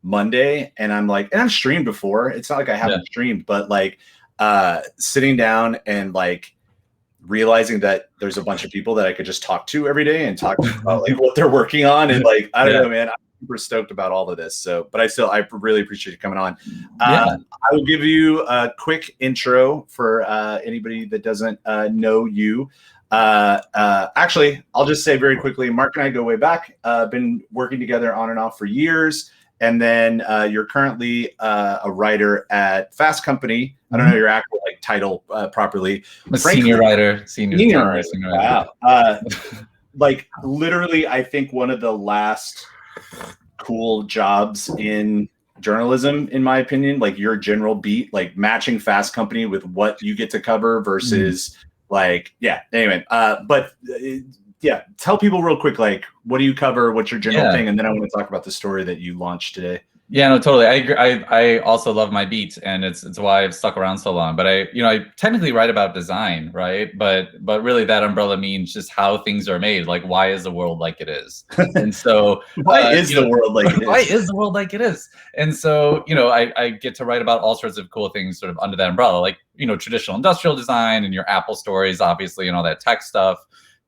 Monday, and I'm like, and I've streamed before. It's not like I haven't streamed, but like sitting down and like realizing that there's a bunch of people that I could just talk to every day and talk to about like what they're working on. And like, I don't know, man, I'm super stoked about all of this. So, but I really appreciate you coming on. I will give you a quick intro for anybody that doesn't know you. Actually, I'll just say very quickly, Mark and I go way back, been working together on and off for years. And then you're currently a writer at Fast Company. I don't know your actual like title properly. I'm a senior writer. Senior writer. Wow. Like literally, I think one of the last cool jobs in journalism, in my opinion, like your general beat, like matching Fast Company with what you get to cover versus like, anyway, yeah, tell people real quick, like, what do you cover? What's your general thing? And then I want to talk about the story that you launched today. Yeah, no, totally. I agree. I also love my beat, and it's why I've stuck around so long. But I technically write about design, right? But really that umbrella means just how things are made. Like, why is the world like it is? And so why is the world like it is? Why is the world like it is? And so, I get to write about all sorts of cool things sort of under that umbrella, like, traditional industrial design and your Apple stories, obviously, and all that tech stuff,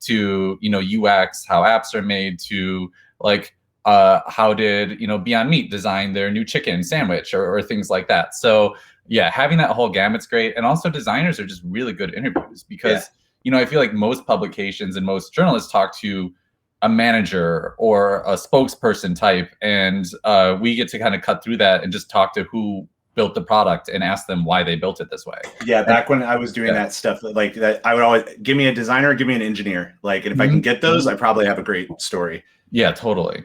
to UX, how apps are made, to like how did Beyond Meat design their new chicken sandwich or things like that. So yeah, having that whole gamut's great. And also designers are just really good interviews because I feel like most publications and most journalists talk to a manager or a spokesperson type, and we get to kind of cut through that and just talk to who built the product and ask them why they built it this way. Yeah, back when I was doing that stuff, like that, I would always give me a designer, give me an engineer. Like, and if I can get those, I probably have a great story. Yeah, totally.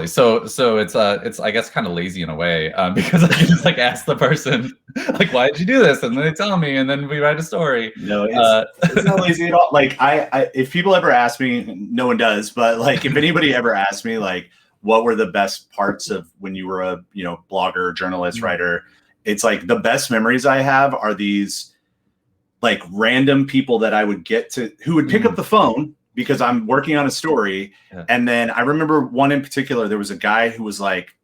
So it's I guess kind of lazy in a way because I can just like ask the person like, why did you do this, and then they tell me, and then we write a story. No, it's not lazy at all. Like I if people ever ask me, no one does, but like if anybody ever asked me like what were the best parts of when you were a blogger, journalist, writer, it's like the best memories I have are these like random people that I would get to who would pick up the phone because I'm working on a story. And then I remember one in particular, there was a guy who was like,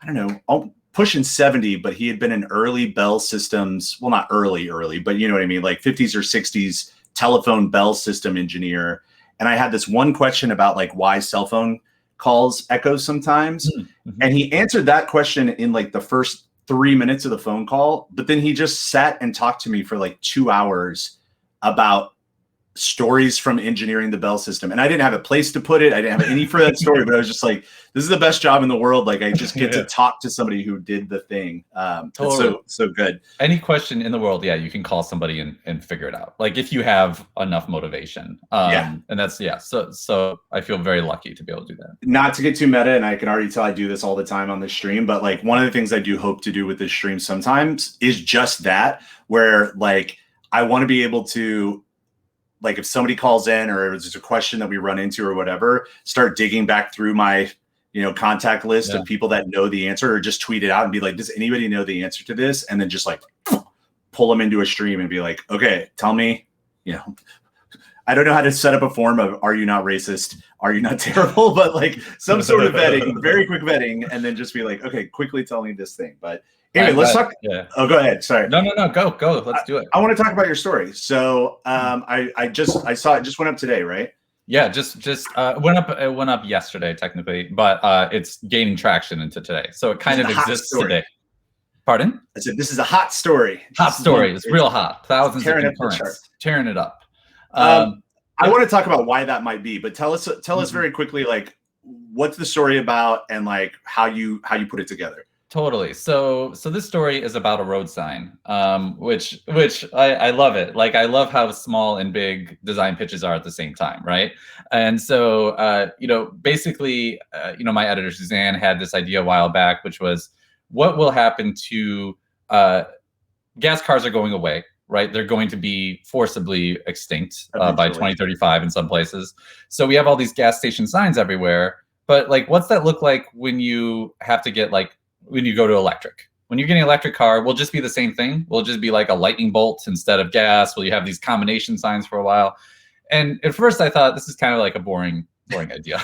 I don't know, pushing 70, but he had been an early Bell Systems, well, not early, but you know what I mean? Like 50s or 60s telephone Bell system engineer. And I had this one question about like why cell phone calls echo sometimes. And he answered that question in like the first 3 minutes of the phone call, but then he just sat and talked to me for like 2 hours about stories from engineering the Bell system. And I didn't have a place to put it. I didn't have any for that story, but I was just like, this is the best job in the world. Like I just get to talk to somebody who did the thing. Totally. So good. Any question in the world, you can call somebody and figure it out. Like if you have enough motivation. And that's, so I feel very lucky to be able to do that. Not to get too meta, and I can already tell I do this all the time on the stream, but like one of the things I do hope to do with this stream sometimes is just that, where like, I want to be able to, like if somebody calls in or there's a question that we run into or whatever, start digging back through my, contact list of people that know the answer, or just tweet it out and be like, does anybody know the answer to this? And then just like pull them into a stream and be like, okay, tell me, I don't know how to set up a form of, are you not racist? Are you not terrible? But like some sort of vetting, very quick vetting, and then just be like, okay, quickly tell me this thing. But anyway, let's talk. Oh, go ahead. Sorry. No, go. Let's do it. I want to talk about your story. So I saw it just went up today, right? Yeah, just went up. It went up yesterday, technically, but it's gaining traction into today. So it kind of exists today. Pardon? I said this is a hot story. Hot story. It's real hot. Thousands of concurrents. Tearing it up. I want to talk about why that might be, but tell us very quickly, like what's the story about and like how you put it together. Totally. So this story is about a road sign, which I love it. Like I love how small and big design pitches are at the same time, right? And so basically, my editor Suzanne had this idea a while back, which was what will happen to gas cars are going away. Right, they're going to be forcibly extinct by 2035 in some places. So we have all these gas station signs everywhere. But like, what's that look like when you have to get when you go to electric? When you're getting an electric car, will just be the same thing. Will just be like a lightning bolt instead of gas. Will you have these combination signs for a while? And at first I thought this is kind of like a boring idea.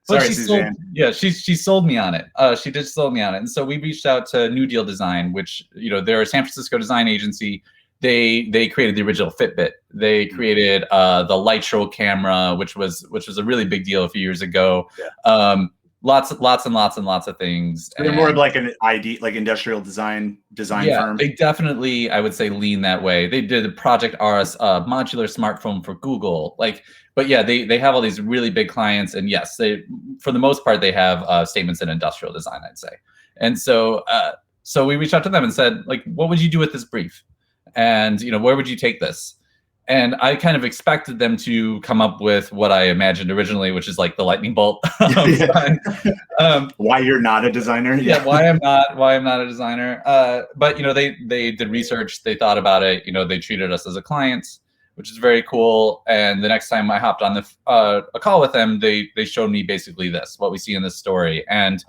But Sorry, Suzanne. she sold me on it. She did sold me on it. And so we reached out to New Deal Design, which, they're a San Francisco design agency. They created the original Fitbit. They created the Lightro camera, which was a really big deal a few years ago. Yeah. Lots and lots of things. They're more of like an like industrial design firm. They definitely, I would say, lean that way. They did a Project RS, modular smartphone for Google. But yeah, they have all these really big clients, and yes, they, for the most part, they have statements in industrial design, I'd say. And so we reached out to them and said, like, what would you do with this brief? And where would you take this? And I kind of expected them to come up with what I imagined originally, which is like the lightning bolt sign. Why you're not a designer? Yeah, why I'm not a designer. But they did research, they thought about it, they treated us as a client, which is very cool. And the next time I hopped on a call with them, they showed me basically what we see in this story, and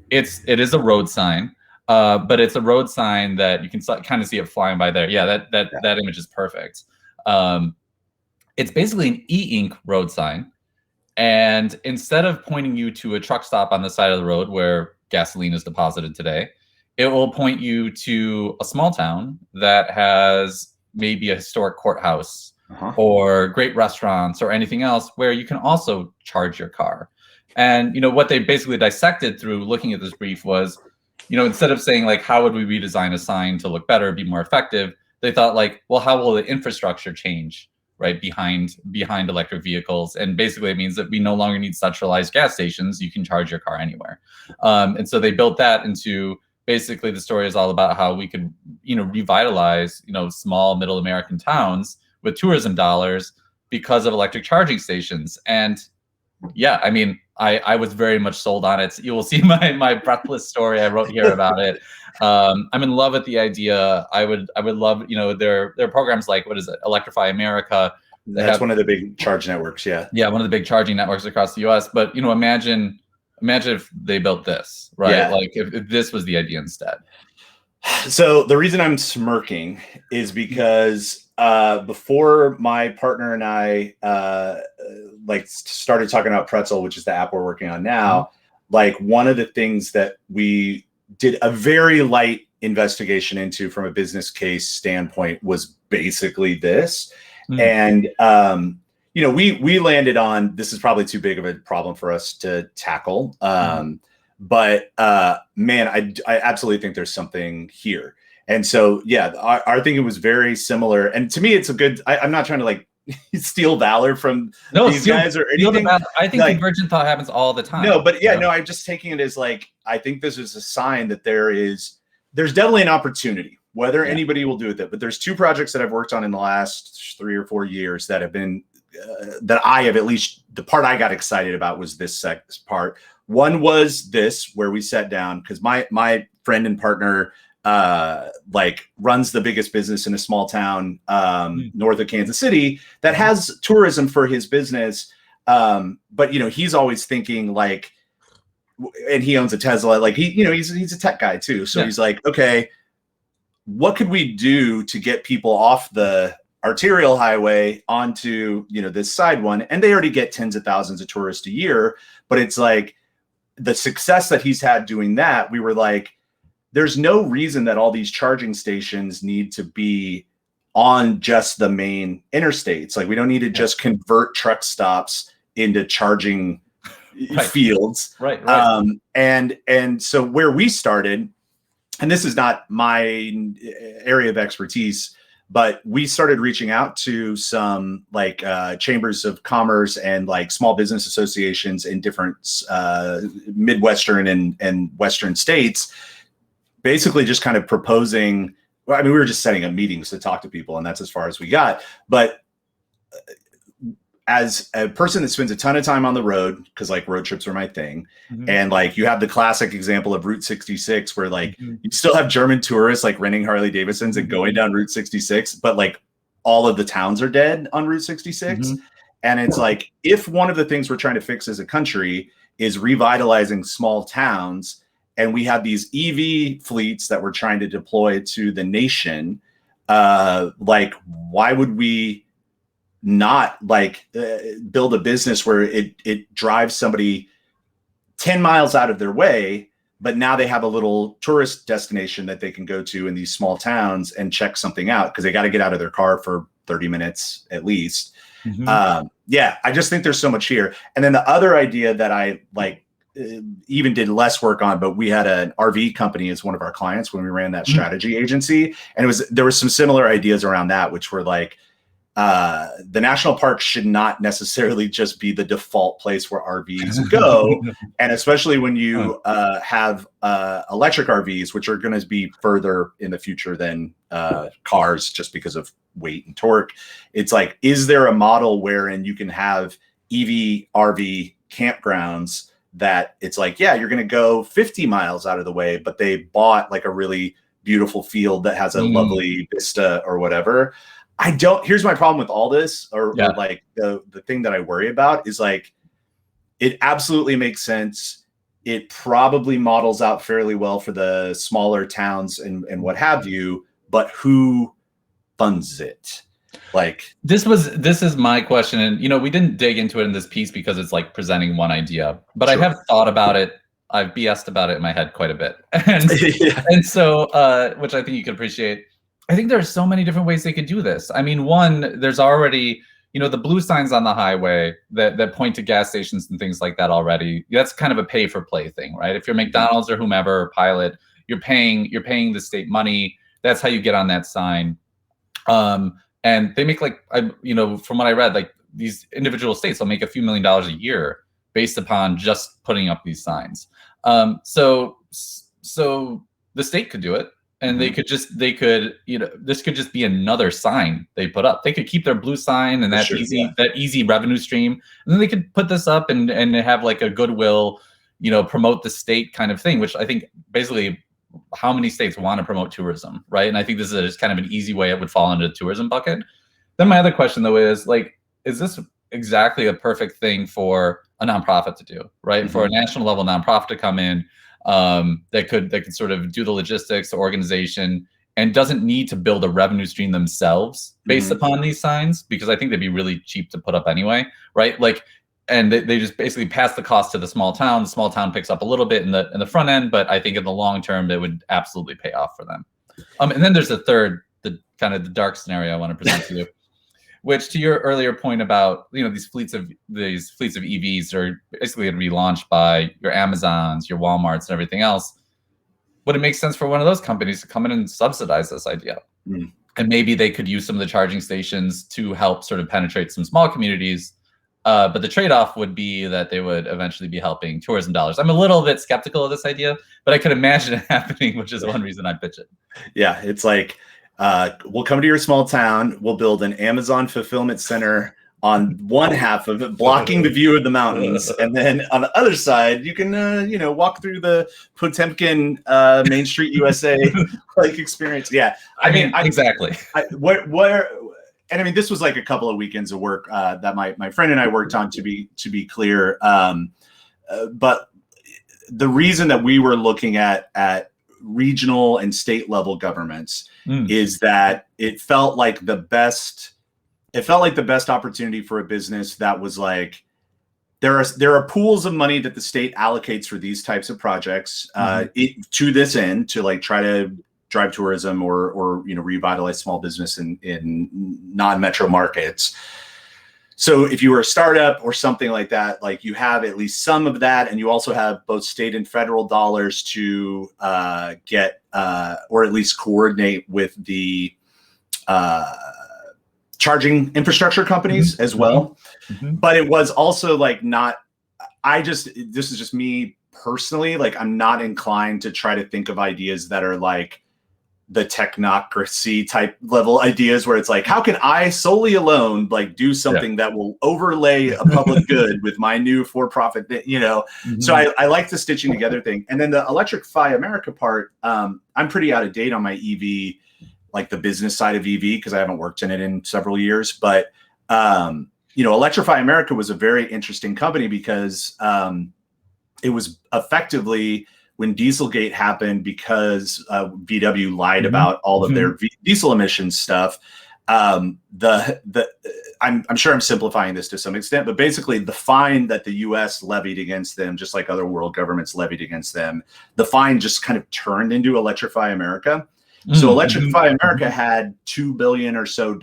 it is a road sign. But it's a road sign that you can kind of see it flying by there. Yeah, that image is perfect. It's basically an e-ink road sign. And instead of pointing you to a truck stop on the side of the road where gasoline is deposited today, it will point you to a small town that has maybe a historic courthouse or great restaurants or anything else where you can also charge your car. And, what they basically dissected through looking at this brief was, instead of saying, like, how would we redesign a sign to look better, be more effective, they thought, like, well, how will the infrastructure change, right, behind electric vehicles? And basically it means that we no longer need centralized gas stations. You can charge your car anywhere. And so they built that into, basically the story is all about how we could, revitalize, small middle American towns with tourism dollars because of electric charging stations. And yeah, I mean, I was very much sold on it. You will see my breathless story I wrote here about it. I'm in love with the idea. I would love, there are programs like, what is it, Electrify America. That's one of the big charge networks. Yeah. Yeah, one of the big charging networks across the U.S. But imagine if they built this, right? Yeah. Like if this was the idea instead. So the reason I'm smirking is because before my partner and I started talking about Pretzel, which is the app we're working on now, like one of the things that we did a very light investigation into from a business case standpoint was basically this. And we landed on, this is probably too big of a problem for us to tackle. But man, I absolutely think there's something here. And so, yeah, our thinking was very similar. And to me, it's a good, I'm not trying to like steal valor from these guys or anything. I think convergent thought happens all the time. No, but no, I'm just taking it as like, I think this is a sign that there's definitely an opportunity, whether anybody will do with it. But there's two projects that I've worked on in the last 3 or 4 years that have been, that I have, at least the part I got excited about was this part. One was this, where we sat down, because my friend and partner runs the biggest business in a small town north of Kansas City that has tourism for his business. But he's always thinking like, and he owns a Tesla, like he's a tech guy too. So he's like, okay, what could we do to get people off the arterial highway onto this side one? And they already get tens of thousands of tourists a year, but it's like the success that he's had doing that, we were like, there's no reason that all these charging stations need to be on just the main interstates. Like we don't need to just convert truck stops into charging fields. Right. And so where we started, and this is not my area of expertise, but we started reaching out to some chambers of commerce and like small business associations in different Midwestern and Western states, basically just kind of proposing. Well, I mean, we were just setting up meetings to talk to people, and that's as far as we got. But as a person that spends a ton of time on the road, because like road trips are my thing, and like you have the classic example of Route 66 where like you still have German tourists like renting Harley Davidsons and going down Route 66, but like all of the towns are dead on Route 66. And it's like, if one of the things we're trying to fix as a country is revitalizing small towns, and we have these EV fleets that we're trying to deploy to the nation, like why would we not build a business where it drives somebody 10 miles out of their way, but now they have a little tourist destination that they can go to in these small towns and check something out because they got to get out of their car for 30 minutes at least. Yeah, I just think there's so much here. And then the other idea that I like even did less work on, but we had an RV company as one of our clients when we ran that strategy agency. And there was some similar ideas around that, which were like, the national park should not necessarily just be the default place where RVs go. And especially when you have electric RVs, which are going to be further in the future than cars just because of weight and torque. It's like, is there a model wherein you can have EV RV campgrounds that it's like, yeah, you're going to go 50 miles out of the way, but they bought like a really beautiful field that has a lovely vista or whatever. Here's my problem with all this, or like the thing that I worry about is like, it absolutely makes sense. It probably models out fairly well for the smaller towns and what have you, but who funds it? Like this is my question. And, you know, we didn't dig into it in this piece because it's like presenting one idea, but I have thought about it. I've BS'd about it in my head quite a bit. And, and so, which I think you can appreciate. I think there are so many different ways they could do this. I mean, one, there's already, you know, the blue signs on the highway that point to gas stations and things like that already. That's kind of a pay for play thing, right? If you're McDonald's or whomever, Pilot, you're paying the state money. That's how you get on that sign. And they make like, you know, from what I read, like these individual states will make a few $1 million a year based upon just putting up these signs. So the state could do it. And they could, you know, this could just be another sign they put up. They could keep their blue sign and that easy revenue stream. And then they could put this up and have like a goodwill, you know, promote the state kind of thing, which I think basically how many states want to promote tourism, right? And I think this is just kind of an easy way it would fall into the tourism bucket. Then my other question though is like, is this exactly a perfect thing for a nonprofit to do, right? For a national level nonprofit to come in, that could sort of do the logistics, the organization, and doesn't need to build a revenue stream themselves based upon these signs, because I think they'd be really cheap to put up anyway, right? Like, and they just basically pass the cost to the small town. The small town picks up a little bit in the front end, but I think in the long term, it would absolutely pay off for them. And then there's a third, the kind of the dark scenario I want to present to you, which to your earlier point about, you know, these fleets of EVs are basically going to be launched by your Amazons, your Walmarts, and everything else. Would it make sense for one of those companies to come in and subsidize this idea? And maybe they could use some of the charging stations to help sort of penetrate some small communities. But the trade-off would be that they would eventually be helping tourism dollars. I'm a little bit skeptical of this idea, but I could imagine it happening, which is one reason I pitch it. Yeah, it's like, we'll come to your small town. We'll build an Amazon fulfillment center on one half of it, blocking the view of the mountains. And then on the other side, you can, you know, walk through the Potemkin Main Street USA like experience. Yeah. I mean, exactly. And I mean, this was like a couple of weekends of work that my friend and I worked on, to be clear. But the reason that we were looking at regional and state level governments is that it felt like the best opportunity for a business that was like, there are pools of money that the state allocates for these types of projects to this end, to like try to drive tourism or you know, revitalize small business in non-metro markets. So if you were a startup or something like that, like you have at least some of that, and you also have both state and federal dollars to get or at least coordinate with the charging infrastructure companies as well. But it was also like this is just me personally, like I'm not inclined to try to think of ideas that are like the technocracy type level ideas where it's like, how can I solely alone like do something that will overlay a public good with my new for-profit, you know? So I like the stitching together thing. And then the Electrify America part, I'm pretty out of date on my EV, like the business side of EV, because I haven't worked in it in several years. But, you know, Electrify America was a very interesting company because it was effectively when Dieselgate happened, because VW lied about all of their diesel emissions stuff. I'm sure I'm simplifying this to some extent, but basically the fine that the U.S. levied against them, just like other world governments levied against them, the fine just kind of turned into Electrify America. So Electrify America had $2 billion or so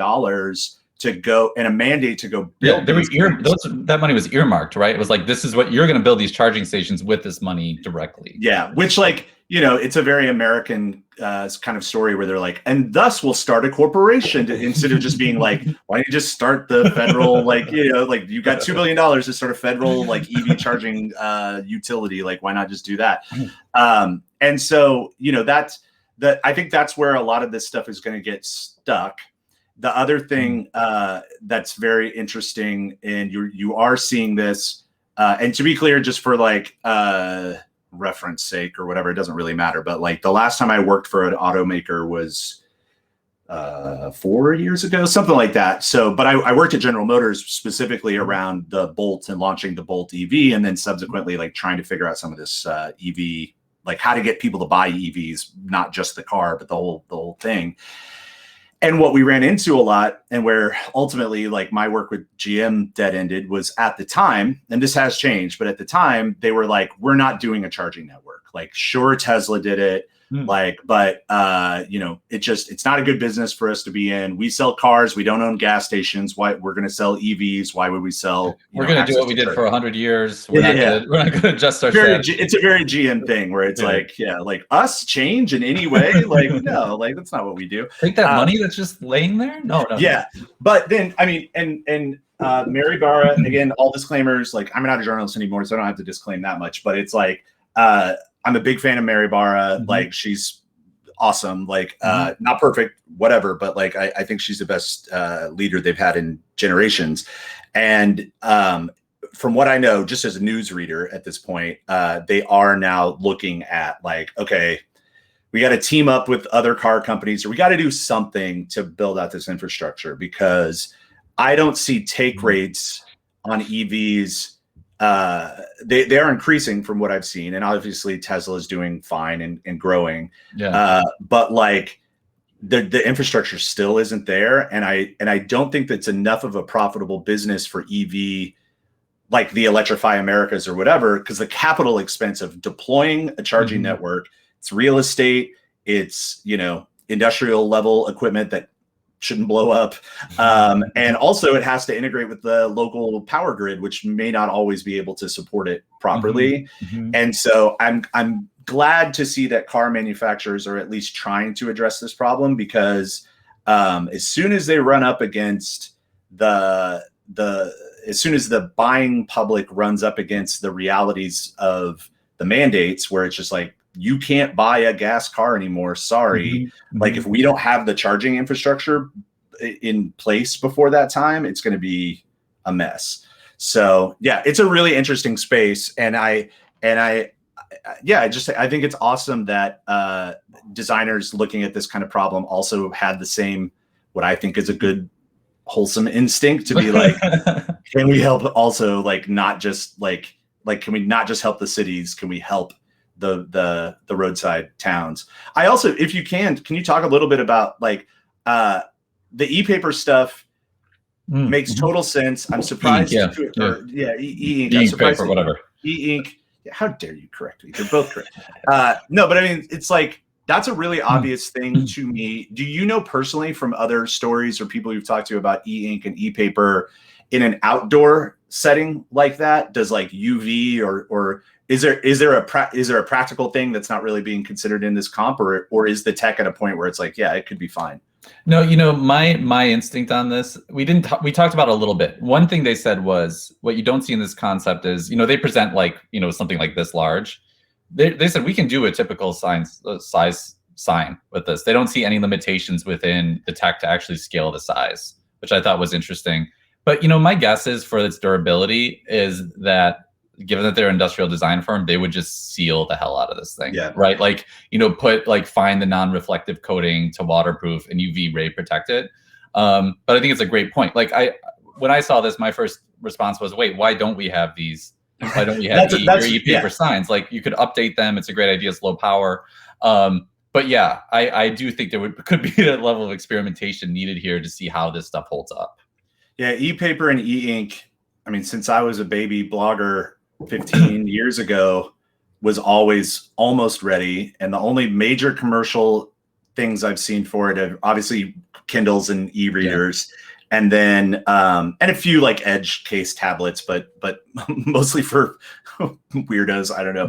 to go, and a mandate to go build. That money was earmarked, right? It was like, this is what you're going to build these charging stations with this money directly. Yeah, which, like, you know, it's a very American kind of story where they're like, and thus we'll start a corporation instead of just being like, why don't you just start the federal, like, you know, like you got $2 billion to start a federal like EV charging utility, like why not just do that? And so, you know, I think that's where a lot of this stuff is going to get stuck. The other thing that's very interesting, and you are seeing this, and to be clear, just for like reference sake or whatever, it doesn't really matter. But like the last time I worked for an automaker was 4 years ago, something like that. So, but I worked at General Motors specifically around the Bolt and launching the Bolt EV, and then subsequently like trying to figure out some of this EV, like how to get people to buy EVs, not just the car, but the whole thing. And what we ran into a lot, and where ultimately like my work with GM dead ended, was at the time, and this has changed, but at the time they were like, we're not doing a charging network. Like, sure, Tesla did it, like, but you know, it's not a good business for us to be in. We sell cars, we don't own gas stations. Why we're going to sell EVs? Why would we sell? We're going to do what we did for 100 years. We're not going to adjust ourselves. It's a very GM thing where it's like, yeah, like us change in any way. Like, no, like that's not what we do. Take that money that's just laying there. No. Yeah, but then I mean, and Mary Barra, again, all disclaimers. Like, I'm not a journalist anymore, so I don't have to disclaim that much. But it's like, I'm a big fan of Mary Barra. Like, she's awesome. Like, not perfect, whatever, but like, I think she's the best leader they've had in generations. And from what I know, just as a news reader at this point, they are now looking at like, okay, we got to team up with other car companies, or we got to do something to build out this infrastructure, because I don't see take rates on EVs. They are increasing from what I've seen, and obviously Tesla is doing fine and growing. Yeah. But like the infrastructure still isn't there, and I don't think that's enough of a profitable business for EV, like the Electrify Americas or whatever, because the capital expense of deploying a charging network, it's real estate, it's, you know, industrial level equipment that shouldn't blow up. And also it has to integrate with the local power grid, which may not always be able to support it properly. And so I'm glad to see that car manufacturers are at least trying to address this problem, because as soon as they run up against as soon as the buying public runs up against the realities of the mandates, where it's just like, you can't buy a gas car anymore. Sorry. Like, if we don't have the charging infrastructure in place before that time, it's going to be a mess. So yeah, it's a really interesting space. And I think it's awesome that designers looking at this kind of problem also had the same, what I think is a good, wholesome instinct to be like, can we help also, like, not just like, can we not just help the cities? Can we help the roadside towns? I also, if you can you talk a little bit about like the e-paper stuff? Makes total sense. I'm surprised. E-ink. I'm surprised. Paper, whatever. E-ink. How dare you correct me? They're both correct. No, but I mean, it's like, that's a really obvious thing to me. Do you know personally from other stories or people you've talked to about e-ink and e-paper in an outdoor setting like that? Does like UV or is there a practical thing that's not really being considered in this comp, or is the tech at a point where it's like, yeah, it could be fine? No, you know, my instinct on this, we talked about it a little bit. One thing they said was, what you don't see in this concept is, you know, they present like, you know, something like this large. They said we can do a typical size sign with this. They don't see any limitations within the tech to actually scale the size, which I thought was interesting. But, you know, my guess is for its durability is that, given that they're an industrial design firm, they would just seal the hell out of this thing. Yeah. Right. Like, you know, find the non-reflective coating to waterproof and UV ray protect it. But I think it's a great point. Like, when I saw this, my first response was, wait, why don't we have these? Why don't we have e-paper signs? Like, you could update them. It's a great idea. It's low power. But yeah, I do think there could be a level of experimentation needed here to see how this stuff holds up. Yeah, e-paper and e-ink. I mean, since I was a baby blogger 15 years ago, was always almost ready. And the only major commercial things I've seen for it are obviously Kindles and e-readers, and then and a few like edge case tablets, but mostly for weirdos. I don't know.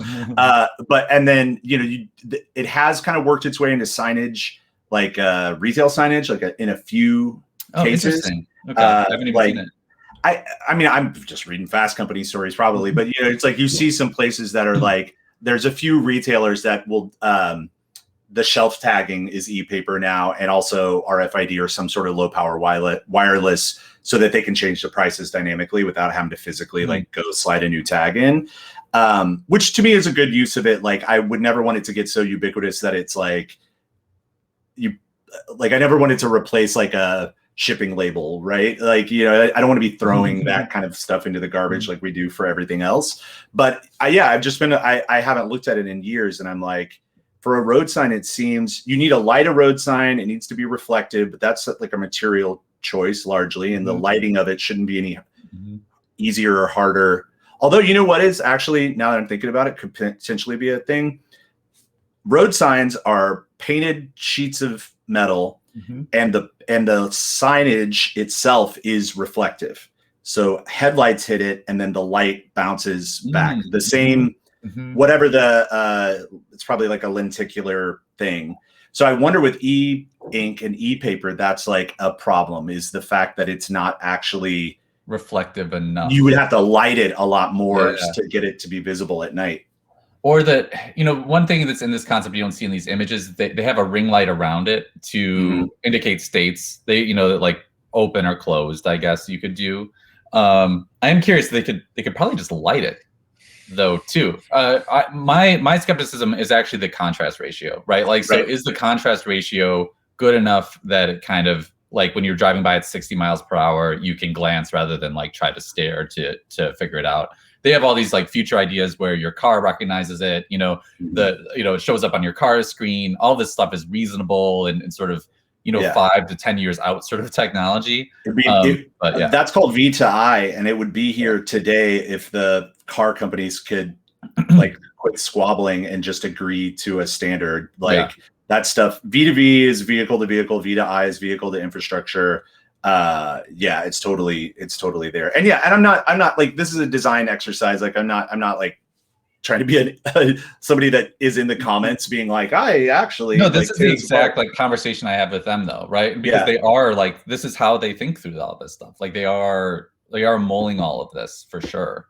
But and then it has kind of worked its way into signage, like retail signage, like in a few cases. Interesting. Okay, I haven't even seen it. I mean, I'm just reading Fast Company stories probably, but it's like you see some places that are like, there's a few retailers that will, the shelf tagging is e-paper now, and also RFID or some sort of low power wireless, so that they can change the prices dynamically without having to physically like go slide a new tag in, which to me is a good use of it. Like I would never want it to get so ubiquitous that it's like, I never wanted to replace like a shipping label, right? Like, I don't want to be throwing that kind of stuff into the garbage like we do for everything else. But I've just been, I haven't looked at it in years, and I'm like, for a road sign, it seems you need a light a road sign. It needs to be reflective, but that's like a material choice largely. And the lighting of it shouldn't be any easier or harder. Although, you know what is actually, now that I'm thinking about it, could potentially be a thing. Road signs are painted sheets of metal, and the signage itself is reflective. So headlights hit it, and then the light bounces back. The same, whatever it's probably like a lenticular thing. So I wonder with e-ink and e-paper, that's like a problem, is the fact that it's not actually reflective enough. You would have to light it a lot more to get it to be visible at night. Or that, one thing that's in this concept you don't see in these images, they have a ring light around it to indicate states. They, that like open or closed, I guess you could do. I am curious, they could probably just light it though too. My skepticism is actually the contrast ratio, right? Like, so is the contrast ratio good enough that it kind of, like when you're driving by at 60 miles per hour, you can glance rather than like try to stare to figure it out? They have all these like future ideas where your car recognizes it, it shows up on your car screen. All this stuff is reasonable and sort of, 5 to 10 years out sort of technology. But yeah, that's called V to I, and it would be here today if the car companies could like quit squabbling and just agree to a standard. Like that stuff. V to V is vehicle to vehicle. V to I is vehicle to infrastructure. It's totally there. And I'm not like, this is a design exercise. Like I'm not like trying to be somebody that is in the comments being like, I actually, no, this is the exact like conversation I have with them though. Right. Because they are like, this is how they think through all this stuff. Like they are mulling all of this for sure.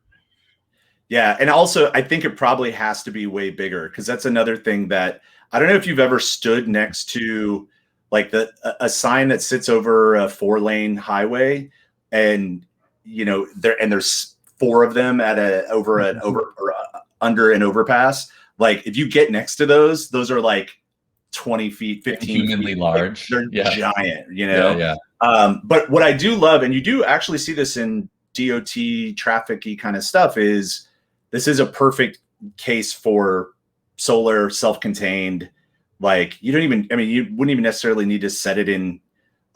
Yeah. And also I think it probably has to be way bigger, because that's another thing that I don't know if you've ever stood next to like a sign that sits over a 4-lane highway, and there's 4 of them at under an overpass. Like if you get next to those are like 20 feet, 15 humanly feet. large. Like, they're giant, but what I do love, and you do actually see this in DOT traffic-y kind of stuff, is this is a perfect case for solar, self-contained. Like you wouldn't even necessarily need to set it in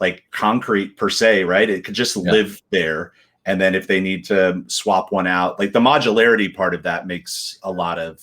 like concrete per se, right? It could just live there. And then if they need to swap one out, like the modularity part of that makes a lot of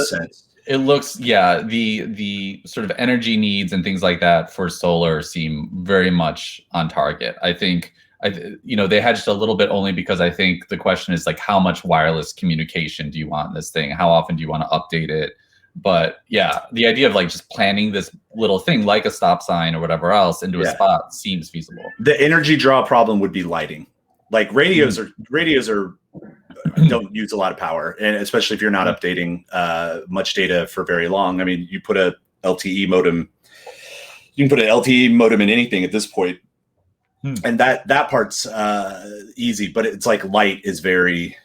sense. It looks, the sort of energy needs and things like that for solar seem very much on target. I think, they hedged a little bit only because I think the question is like, how much wireless communication do you want in this thing? How often do you want to update it? But the idea of like just planning this little thing like a stop sign or whatever else into a spot seems feasible. The energy draw problem would be lighting. Like radios are don't use a lot of power, and especially if you're not updating much data for very long. I mean, you put a LTE modem, you can put an LTE modem in anything at this point, and that part's easy. But it's like light is very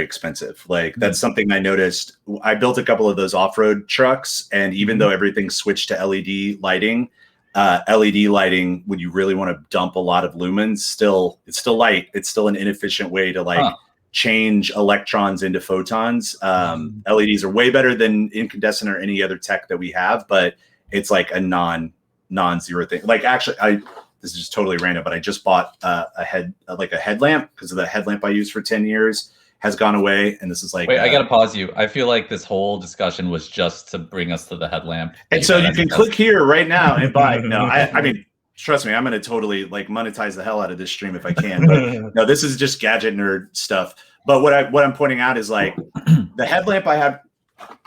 expensive. Like that's something I noticed. I built a couple of those off-road trucks, and even though everything switched to LED lighting, when you really want to dump a lot of lumens, it's still light. It's still an inefficient way to like change electrons into photons. LEDs are way better than incandescent or any other tech that we have, but it's like a non-zero thing. Like actually, this is just totally random, but I just bought a headlamp because of the headlamp I used for 10 years has gone away. And this is like, wait, I gotta pause you. I feel like this whole discussion was just to bring us to the headlamp. And so you can click here right now and buy. No, I mean, trust me, I'm going to totally like monetize the hell out of this stream if I can. But no, this is just gadget nerd stuff. But what I'm pointing out is like the headlamp I have.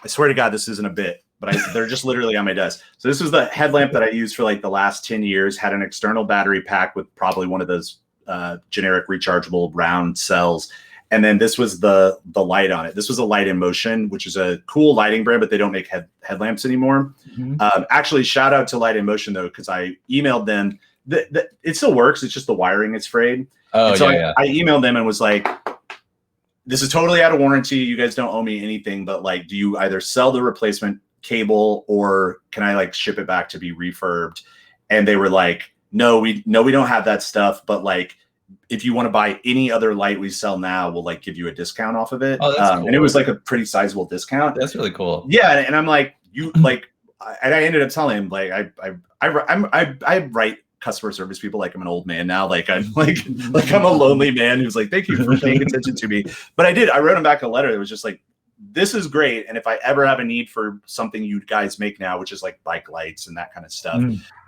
I swear to God, this isn't a bit, but they're just literally on my desk. So this was the headlamp that I used for like the last 10 years. Had an external battery pack with probably one of those generic rechargeable round cells. And then this was the light on it. This was a Light in Motion, which is a cool lighting brand, but they don't make headlamps anymore. Actually, shout out to Light in Motion though, because I emailed them. It still works. It's just the wiring is frayed. Oh, and so yeah. I emailed them and was like, this is totally out of warranty. You guys don't owe me anything, but like, do you either sell the replacement cable or can I like ship it back to be refurbed? And they were like, no, we don't have that stuff, but like, if you want to buy any other light we sell now, we'll like give you a discount off of it. Oh, that's cool. And it was like a pretty sizable discount. That's really cool. Yeah. And I'm like, you like, and I ended up telling him like, I write customer service people like I'm an old man now. Like I'm like I'm a lonely man who's like, thank you for paying attention to me. But I wrote him back a letter that was just like, this is great. And if I ever have a need for something you guys make now, which is like bike lights and that kind of stuff,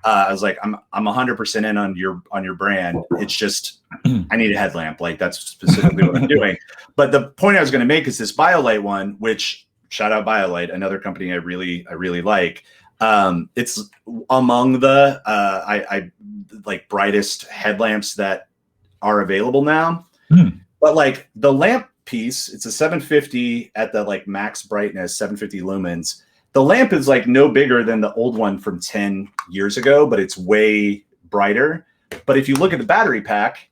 I was like, I'm 100% in on your brand. It's just, I need a headlamp. Like that's specifically what I'm doing. But the point I was going to make is this BioLite one, which shout out BioLite, another company I really like. It's among the I like brightest headlamps that are available now. But like the lamp piece, it's a 750 at the like max brightness, 750 lumens. The lamp is like no bigger than the old one from 10 years ago, but it's way brighter. But if you look at the battery pack,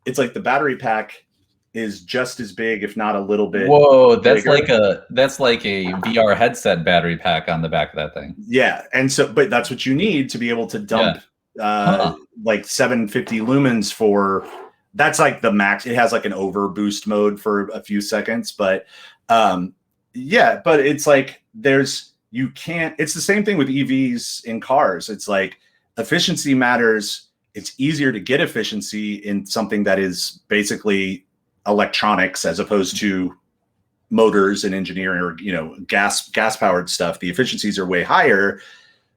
it's like the battery pack is just as big, if not a little bit. Whoa, that's bigger. That's like a VR headset battery pack on the back of that thing. Yeah, and so, but that's what you need to be able to dump like 750 lumens for. That's like the max. It has like an over boost mode for a few seconds, but yeah, but it's like it's the same thing with EVs in cars. It's like efficiency matters. It's easier to get efficiency in something that is basically electronics as opposed to motors and engineering or, gas powered stuff. The efficiencies are way higher,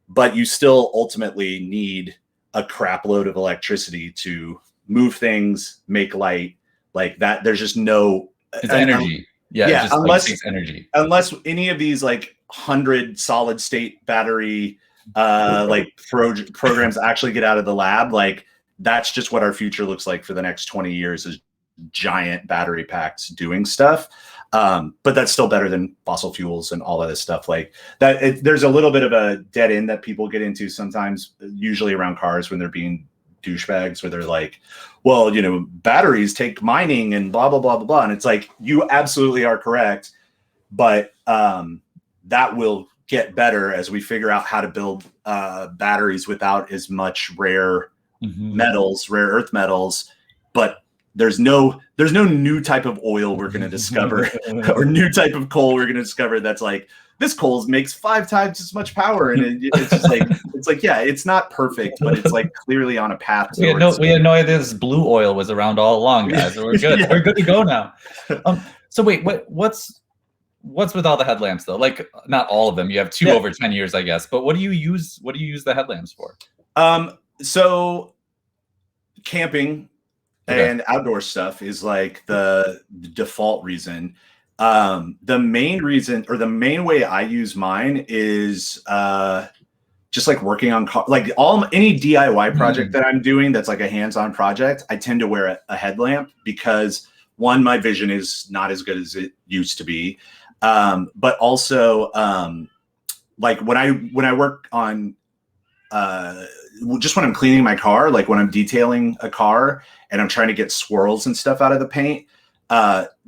but you still ultimately need a crap load of electricity to move things, make light like that. There's just no energy. Yeah, unless like energy. Unless any of these like 100 solid state battery like programs actually get out of the lab, like that's just what our future looks like for the next 20 years is giant battery packs doing stuff. But that's still better than fossil fuels and all of this stuff like that. There's a little bit of a dead end that people get into sometimes, usually around cars when they're being douchebags where they're like, well, batteries take mining and blah, blah, blah, blah, blah. And it's like, you absolutely are correct. But that will get better as we figure out how to build batteries without as much rare metals, rare earth metals. But there's no new type of oil we're going to discover or new type of coal we're going to discover that's like, this coal makes 5 times as much power, and it's just like yeah, it's not perfect, but it's like clearly on a path. We had no idea this blue oil was around all along, guys. We're good. Yeah. We're good to go now. So wait, what's with all the headlamps though? Like not all of them. You have 2 over 10 years, I guess. But what do you use the headlamps for? So camping and outdoor stuff is like the default reason. The main reason or the main way I use mine is just like working on like any DIY project that I'm doing that's like a hands-on project. I tend to wear a headlamp because one, my vision is not as good as it used to be, but also like when I work on just when I'm cleaning my car, like when I'm detailing a car and I'm trying to get swirls and stuff out of the paint.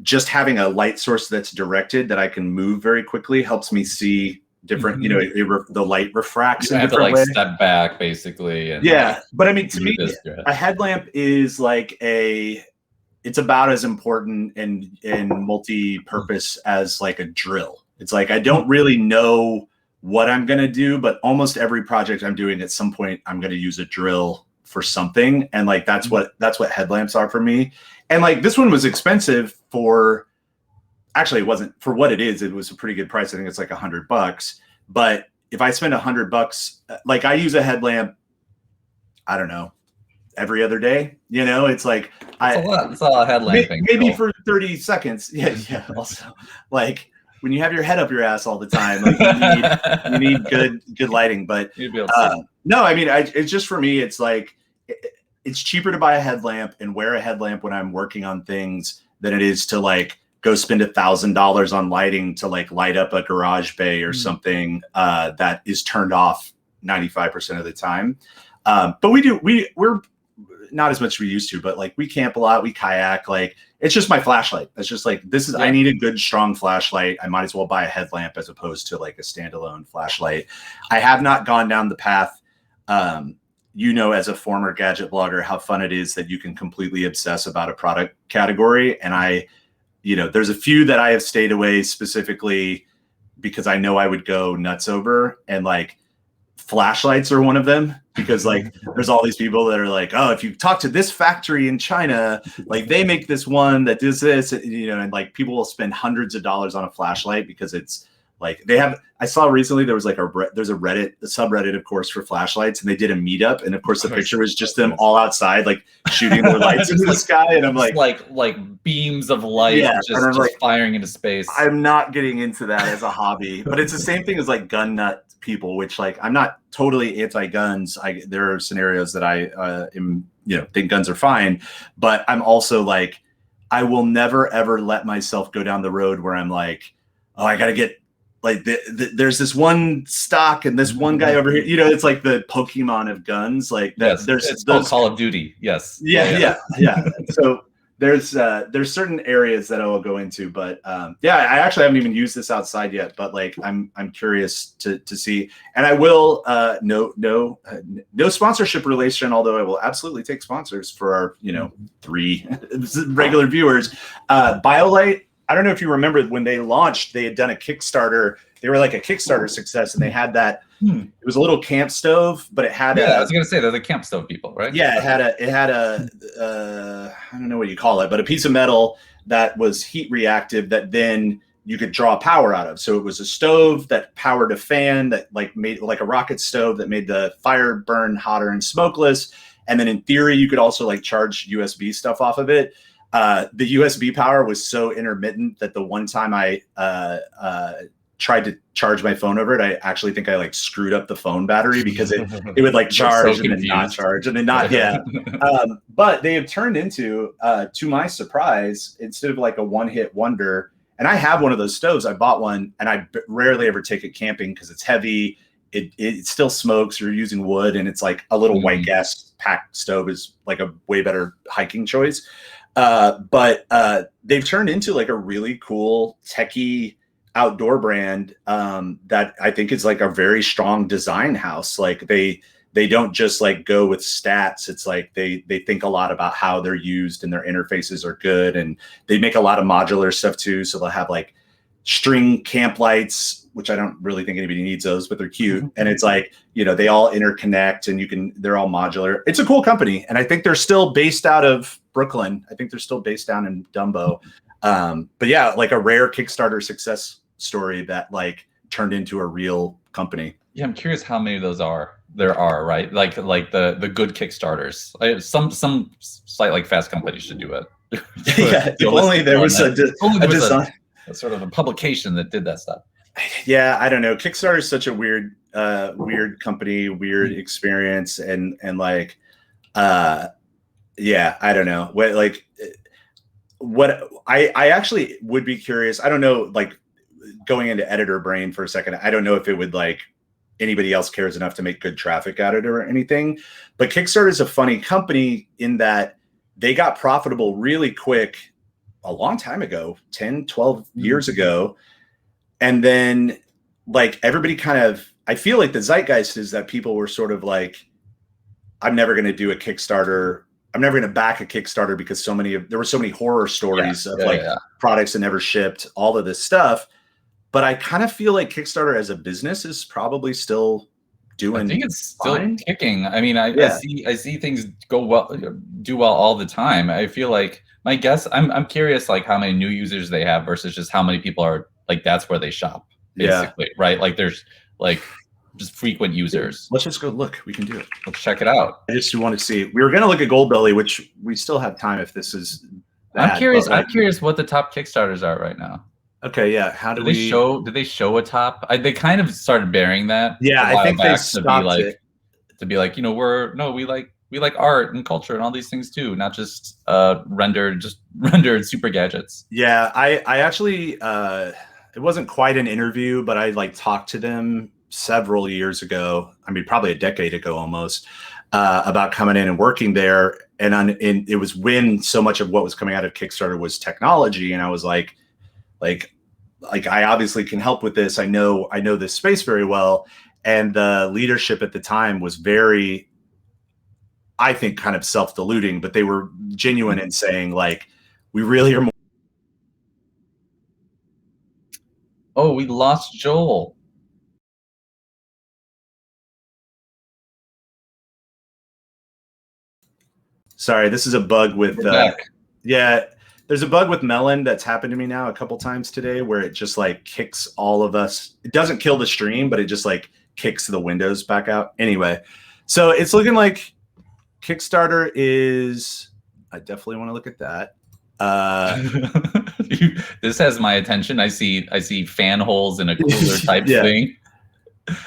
Just having a light source that's directed that I can move very quickly helps me see different, the light refracts in different ways. Step back basically. And but I mean, to me, a headlamp is like it's about as important and multi-purpose as like a drill. It's like, I don't really know what I'm going to do, but almost every project I'm doing at some point, I'm going to use a drill for something. And like, that's what headlamps are for me. And like, this one was expensive for, actually it wasn't for what it is. It was a pretty good price. I think it's like $100, but if I spend $100, like I use a headlamp, I don't know, every other day, you know, it's like, it's a lot of headlamping. Maybe for 30 seconds. Yeah. Also like when you have your head up your ass all the time, like you need good lighting, but no, I mean, it's just, for me, it's like, it's cheaper to buy a headlamp and wear a headlamp when I'm working on things than it is to like go spend $1,000 on lighting to like light up a garage bay or something that is turned off 95% of the time. But we're not as much as we used to, but like we camp a lot, we kayak, like it's just my flashlight. It's just like, this is, I need a good strong flashlight. I might as well buy a headlamp as opposed to like a standalone flashlight. I have not gone down the path, you know, as a former gadget blogger, how fun it is that you can completely obsess about a product category. And you know, there's a few that I have stayed away specifically because I know I would go nuts over, and like flashlights are one of them, because like there's all these people that are like, oh, if you talk to this factory in China, like they make this one that does this, you know, and like people will spend hundreds of dollars on a flashlight because it's like I saw recently there was like there's a subreddit, of course, for flashlights, and they did a meetup, and of course the picture was just them all outside like shooting their lights into the sky, and I'm like beams of light just like firing into space. I'm not getting into that as a hobby, but it's the same thing as like gun nut people, which like I'm not totally anti-guns. There are scenarios that I am, you know, think guns are fine, but I'm also like, I will never ever let myself go down the road where I'm like, oh, I gotta get like there's this one stock and this one guy over here, you know, it's like the Pokemon of guns, like that. Yes, it's called Call of Duty. Yes. Yeah. So there's certain areas that I will go into, but yeah, I actually haven't even used this outside yet, but like I'm curious to see, and I will no sponsorship relation, although I will absolutely take sponsors for our, you know, 3 regular viewers. BioLite, I don't know if you remember when they launched, they had done a Kickstarter. They were like a Kickstarter success, and they had that. It was a little camp stove, but it had I was gonna say they're the camp stove people, right? Yeah, it had a I don't know what you call it, but a piece of metal that was heat reactive that then you could draw power out of. So it was a stove that powered a fan that like made like a rocket stove that made the fire burn hotter and smokeless. And then in theory, you could also like charge USB stuff off of it. The USB power was so intermittent that the one time I tried to charge my phone over it, I actually think I like screwed up the phone battery because it would like charge and then not charge and then not. Yeah. But they have turned into, to my surprise, instead of like a one-hit wonder, and I have one of those stoves. I bought one, and I rarely ever take it camping because it's heavy. It still smokes. You're using wood, and it's like a little white gas pack stove is like a way better hiking choice. But they've turned into like a really cool techie outdoor brand that I think is like a very strong design house. Like they don't just like go with stats. It's like they think a lot about how they're used, and their interfaces are good, and they make a lot of modular stuff too. So they'll have like string camp lights, which I don't really think anybody needs those, but they're cute. And it's like, you know, they all interconnect, and they're all modular. It's a cool company. And I think they're still based out of Brooklyn. I think they're still based down in Dumbo. But yeah, like a rare Kickstarter success story that like turned into a real company. Yeah, I'm curious how many of those there are, right? Like the good Kickstarters. Some slight like Fast Company should do it. Yeah, if only there was a design. A sort of a publication that did that stuff. Yeah, I don't know. Kickstarter is such a weird company, weird experience, and like, yeah, I don't know. What I actually would be curious. I don't know, like going into editor brain for a second. I don't know if it would like anybody else cares enough to make good traffic at it or anything. But Kickstarter is a funny company in that they got profitable really quick a long time ago, 10, 12 years ago. And then like everybody kind of, I feel like the zeitgeist is that people were sort of like, I'm never going to do a Kickstarter. I'm never going to back a Kickstarter because there were so many horror stories of products that never shipped, all of this stuff. But I kind of feel like Kickstarter as a business is probably still doing. I think it's still fine. kicking. I mean, I Yeah. see things do well all the time. I feel like my guess. I'm curious, like how many new users they have versus just how many people are like that's where they shop, Yeah. basically, right? Like there's like just frequent users. Let's just go look. We can do it. Let's check it out. I just want to see. We were going to look at Goldbelly, which we still have time if this is bad. I'm curious. but, like, I'm curious what the top Kickstarters are right now. okay, yeah. How do Did they we show? Did they show a top? They kind of started bearing that. Yeah, a while I think they back to be stopped like it. to be like, you know, we like art and culture and all these things too, not just rendered super gadgets. Yeah, I actually it wasn't quite an interview, but I like talked to them several years ago. I mean, probably a decade ago almost, about coming in and working there. And it was when so much of what was coming out of Kickstarter was technology, and I was like I obviously can help with this. I know this space very well, and the leadership at the time was very, I think, kind of self-deluding, but they were genuine in saying like, we really are more. Oh, we lost Joel. Sorry, this is a bug with We're back. yeah. There's a bug with Melon that's happened to me now a couple times today where it just like kicks all of us. It doesn't kill the stream, but it just like kicks the windows back out. Anyway, so it's looking like Kickstarter is. I definitely want to look at that. This has my attention. I see fan holes in a cooler type Yeah. thing.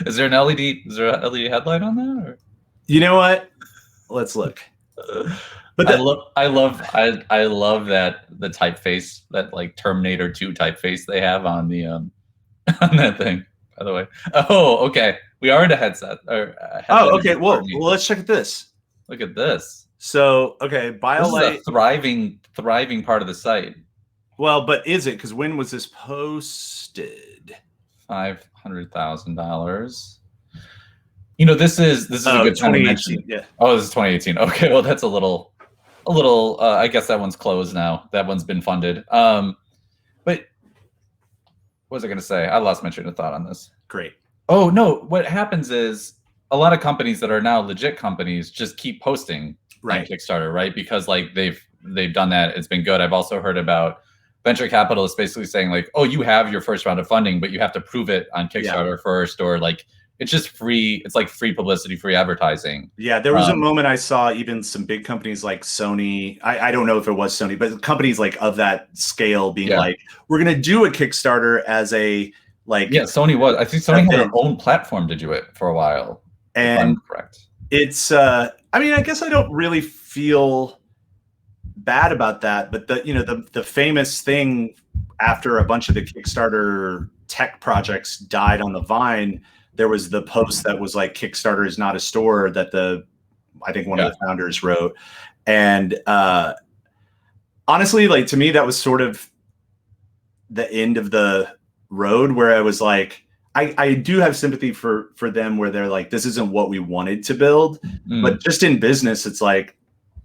Is there an LED? Is there an LED headlight on that? Or? You know what? Let's look. But I love that the typeface, that like Terminator 2 typeface they have on the on that thing. By the way, oh, okay, we are in a headset. Oh, okay. Well, let's check this. Look at this. So, okay, BioLite. This is a thriving part of the site. Well, but is it? Because when was this posted? $500,000. You know, this is a good time to mention. Yeah. Oh, this is 2018. Okay, well, that's a little. I guess that one's closed now. That one's been funded. But what was I going to say? I lost my train of thought on this. Great. Oh no! What happens is a lot of companies that are now legit companies just keep posting on Kickstarter, right? Because like they've done that. It's been good. I've also heard about venture capitalists basically saying like, oh, you have your first round of funding, but you have to prove it on Kickstarter first, or like it's just free. It's like free publicity, free advertising. Yeah, there was a moment I saw even some big companies like Sony. I don't know if it was Sony, but companies like of that scale being like, we're going to do a Kickstarter as a like. Yeah, Sony was. I think Sony had their own platform to do it for a while. And if I'm correct. It's I mean, I guess I don't really feel bad about that, but the famous thing after a bunch of the Kickstarter tech projects died on the vine, there was the post that was like, Kickstarter is not a store, that I think one of the founders wrote. And honestly, like to me, that was sort of the end of the road, where I was like, I do have sympathy for them, where they're like, this isn't what we wanted to build. But just in business, it's like,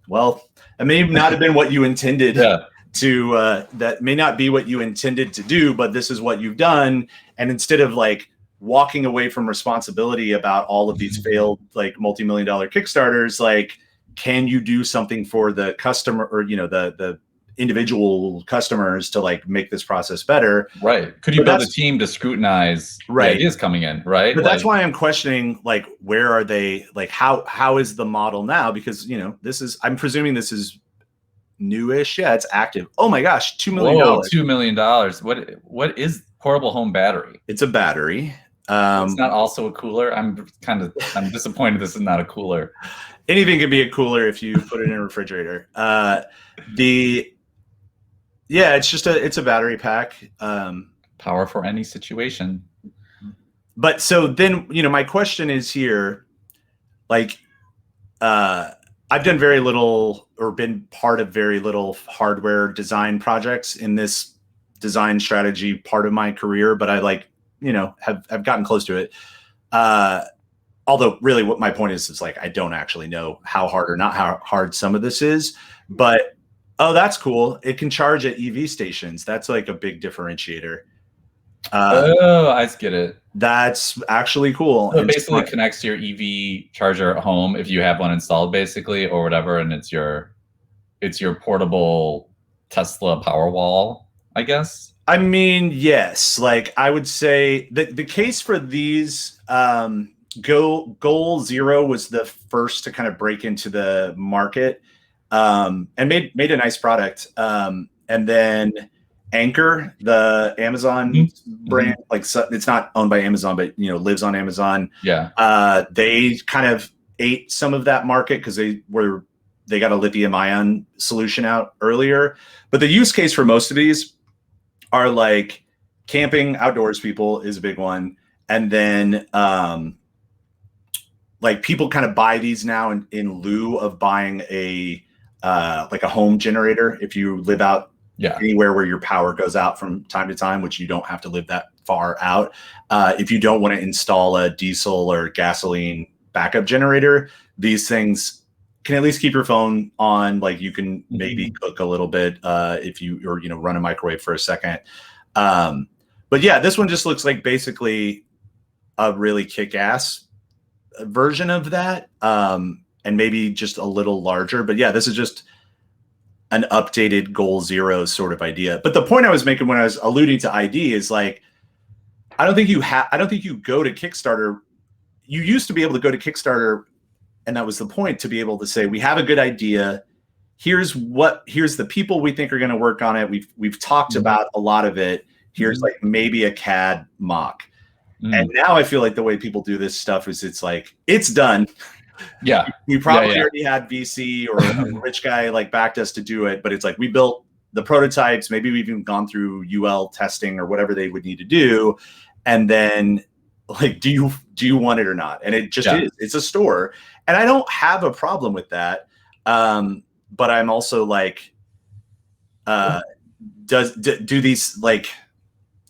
well, it may not have been what you intended to, that may not be what you intended to do, but this is what you've done. And instead of like walking away from responsibility about all of these failed like multi-million-dollar Kickstarters, like, can you do something for the customer, or the individual customers to like make this process better? Right. Could you build a team to scrutinize the ideas coming in? Right. But that's why I'm questioning, like, where are they? Like, how is the model now? Because I'm presuming this is newish. Yeah, it's active. Oh my gosh, $2 million. $2 million. What is portable home battery? It's a battery. It's not also a cooler. I'm disappointed this is not a cooler. Anything can be a cooler if you put it in a refrigerator. It's a battery pack. Power for any situation. But so then, my question is here, like, I've done very little, or been part of very little hardware design projects in this design strategy part of my career, but I have gotten close to it. Although really what my point is like, I don't actually know how hard or not how hard some of this is, but oh, that's cool. It can charge at EV stations. That's like a big differentiator. Oh, I get it. That's actually cool. So it And basically smart. connects to your EV charger at home if you have one installed, basically, or whatever, and it's your portable Tesla Powerwall, I guess. I mean, yes. Like I would say the case for these Goal Zero was the first to kind of break into the market, and made a nice product. And then Anchor, the Amazon brand, like so, it's not owned by Amazon, but lives on Amazon. Yeah. They kind of ate some of that market because they got a lithium ion solution out earlier. But the use case for most of these are like camping, outdoors people is a big one. And then like people kind of buy these now in lieu of buying a like a home generator. If you live out anywhere where your power goes out from time to time, which you don't have to live that far out. If you don't want to install a diesel or gasoline backup generator, these things can at least keep your phone on. Like you can maybe cook a little bit if you run a microwave for a second. But yeah, this one just looks like basically a really kick-ass version of that, and maybe just a little larger. But yeah, this is just an updated Goal Zero sort of idea. But the point I was making when I was alluding to ID is like, I don't think you go to Kickstarter. You used to be able to go to Kickstarter, and that was the point, to be able to say, we have a good idea. Here's the people we think are going to work on it. We've talked about a lot of it. Here's like maybe a CAD mock. And now I feel like the way people do this stuff is it's like, it's done. Yeah. We probably already had VC or a rich guy like backed us to do it, but it's like we built the prototypes. Maybe we've even gone through UL testing or whatever they would need to do. And then like, do you want it or not? And it just is. It's a store. And I don't have a problem with that. But I'm also like, do these like,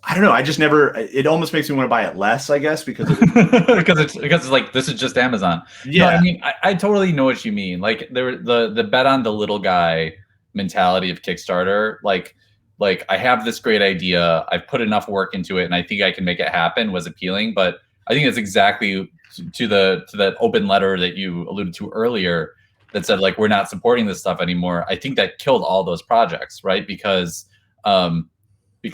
I don't know. I just never. It almost makes me want to buy it less, I guess, because it's like, this is just Amazon. Yeah, no, I mean, I totally know what you mean. Like the bet on the little guy mentality of Kickstarter. Like I have this great idea. I've put enough work into it, and I think I can make it happen. Was appealing, but I think it's exactly to that open letter that you alluded to earlier that said like, we're not supporting this stuff anymore. I think that killed all those projects, right? Because